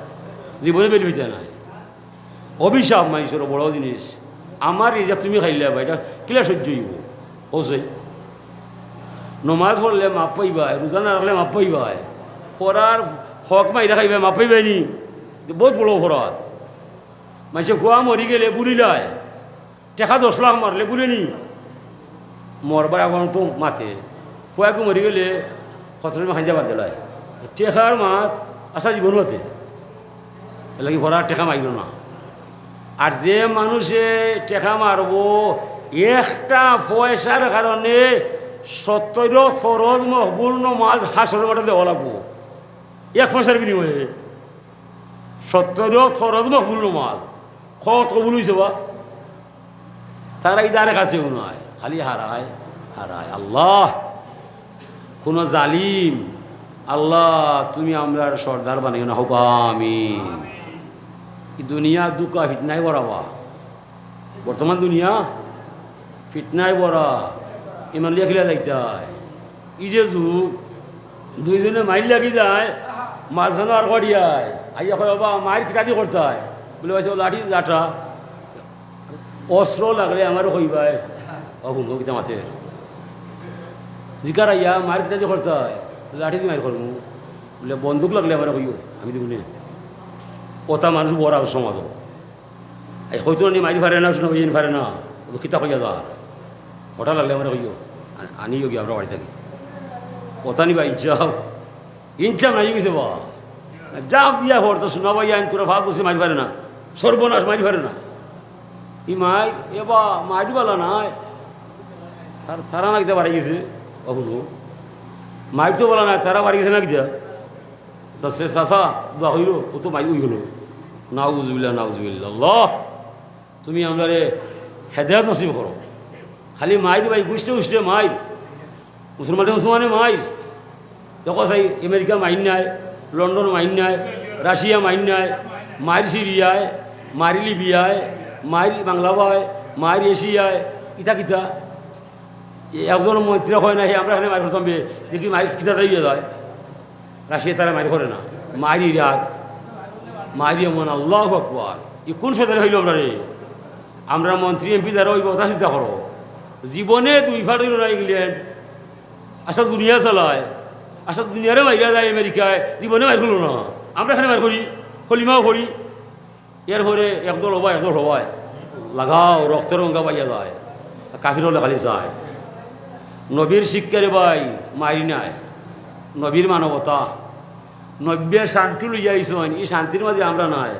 জীবনে বেরিয়ে নাই। অভিশাপ মাইসের বড় জিনিস। আমার এই যে তুমি খাইলে ভাই, এটা কিলা সহ্য হইব? অবশ্যই নমাজ পড়লে মাপ পাইবাই, রোজা না রাখলে মাপ পাইবাই, ফরার হক মাইরা খাইবাই মাপ পাইবাই নি, বহুত বড় অপরাধ। মাইসে খোয়া মরি গেলে বুড়িলায়, টেকা ১০ লাখ মারলে বুড়ে নি, মরবার এখন তো মাথে খোয়াকে মরি গেলে কত সময় খাইজা বাদ দিলায়, টেকার মাত আসা জীবন মাতে এলাকি ফরার টেকা মাইল না। আর যে মানুষে টেকা মারবো একটা পয়সার কারণে ৭০ ফরজ মকবুল নমাজ হাসরের মাঠে দেওয়া লাগবো, ১ পয়সার বিনিময়ে ৭০ ফরজ মকবুল নমাজ কত কবুল হয়েছে বা? তারা ইদারে কাছেও নয়, খালি হারায় হারায়। আল্লাহ কোন জালিম, আল্লাহ তুমি আমরার সর্দার বানিও না, হোক আমিন। দুনিয়া দুকা ফিতনায় বরাবা, বর্তমান দুনিয়া ফিতনায় বরা, ইমান লিয়া খিলা যাইতে হয়। ই যে যুগ, দুইজনে মাইল লাগি যায়, মাঝখানে আর করিয়ায় আইয়া কয় বাবা মায়ের কিতাদি করতে হয় বলে, পাইছে লাঠি লাঠা অস্ত্র লাগলে আমারও কইবাই, অগুন কিতা মাছে জিকার আইয়া মায়ের কিতাদি করতে হয়, লাঠি দিয়ে মায়ের করবো বলে, বন্দুক লাগলে আমার কইও, আমি দিব নি। ওটা মানুষ বড় আছে সমাজ, এই হয়তো নি মাইরি পারে না, শুনে বুঝিয়ে পারে না, ও কিতা কইয়া যা হঠাৎ লাগলে আমরা কইও, আনিও গিয়ে আমরা বাড়ি থাকি। ওটা নিবা ইচ্ছাও ইচ্ছা নাই গেছে বা যা দিয়া হর তো শোনা ভাইয়া তোরা ভাত বসে মারি পারে না, সর্বনাশ মারি পারে না ই মাই এবা মারি বালা নাই তারা না কিতা বাড়ি গেছে অবুঝু মাই তো বলা নাই তারা বাড়ি গেছে না কিতা সে চাষা দোয়া হইল ও তো মাই হইল নাউজুবিল্লাহ নাউজুবিল্লাহ আল্লাহ তুমি আমরা হেদায়ত নসিব করো খালি মাইর ভাই গুষ্টে গুষ্টে মাইর মুসলমানে মাইর তখন চাই আমেরিকা মাইন নাই লন্ডন মাইন নাই রাশিয়া মাইন নাই মাইর সিরিয়ায় মারি লিবিয়ায় মাইর বাংলাবায় মাইর এশিয়ায় ইতা কিতা একজন মন্ত্রী হয় না আমরা এখানে মাইর করতাম দেখি মাইর কিতা দিয়ে যায় রাশিয়া তারা মাইর করে না মাইর ইরাক মাইর এমন আল্লাহ আকবার ই কোন সদারে হইল আমরা রে আমরা মন্ত্রী এমপি যারা ওই কথা চিন্তা করো জীবনে দুই ফাটিল না ইংল্যান্ড আসলে দুনিয়া চালায় আসলে দুনিয়ারে মাইরা যায় আমেরিকায় জীবনে মাইর করলো না আমরা এখানে মাইর করি কলিমাও করি এর পরে একদল হবায় একদল হবায় লাগাও রক্তের অঙ্গা পাইয়া যায় কাফির হলে খালি চায় নবীর শিক্ষারে ভাই মারি নাই নবীর মানবতা নব্যের শান্তি লইয়া আইসন এই শান্তির মাঝে আমরা নাই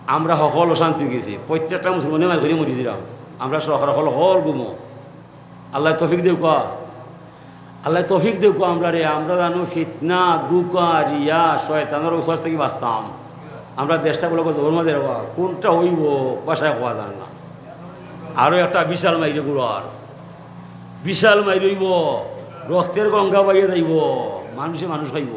আমরা সকল শান্তি গেছি প্রত্যেকটা মুসলমানে মার ঘুরে মরি দিলাম আমরা সকল হল গুমো আল্লাহ তফিক দেউ কা আল্লাহ তফিক দেউ কা আমরা রে আমরা জানো ফিতনা দুকা রিয়া শয়তানের উচ্ছ্বাস থেকে বাঁচতাম আমরা দেশটা বলে জোর মাঝে রাখা কোনটা হইব বাসায় হওয়া যায় না আরও একটা বিশাল মাইরে গুড়ার বিশাল মাইর হইব রক্তের গঙ্গা বাইয়ে যাইব মানুষে মানুষ খাইব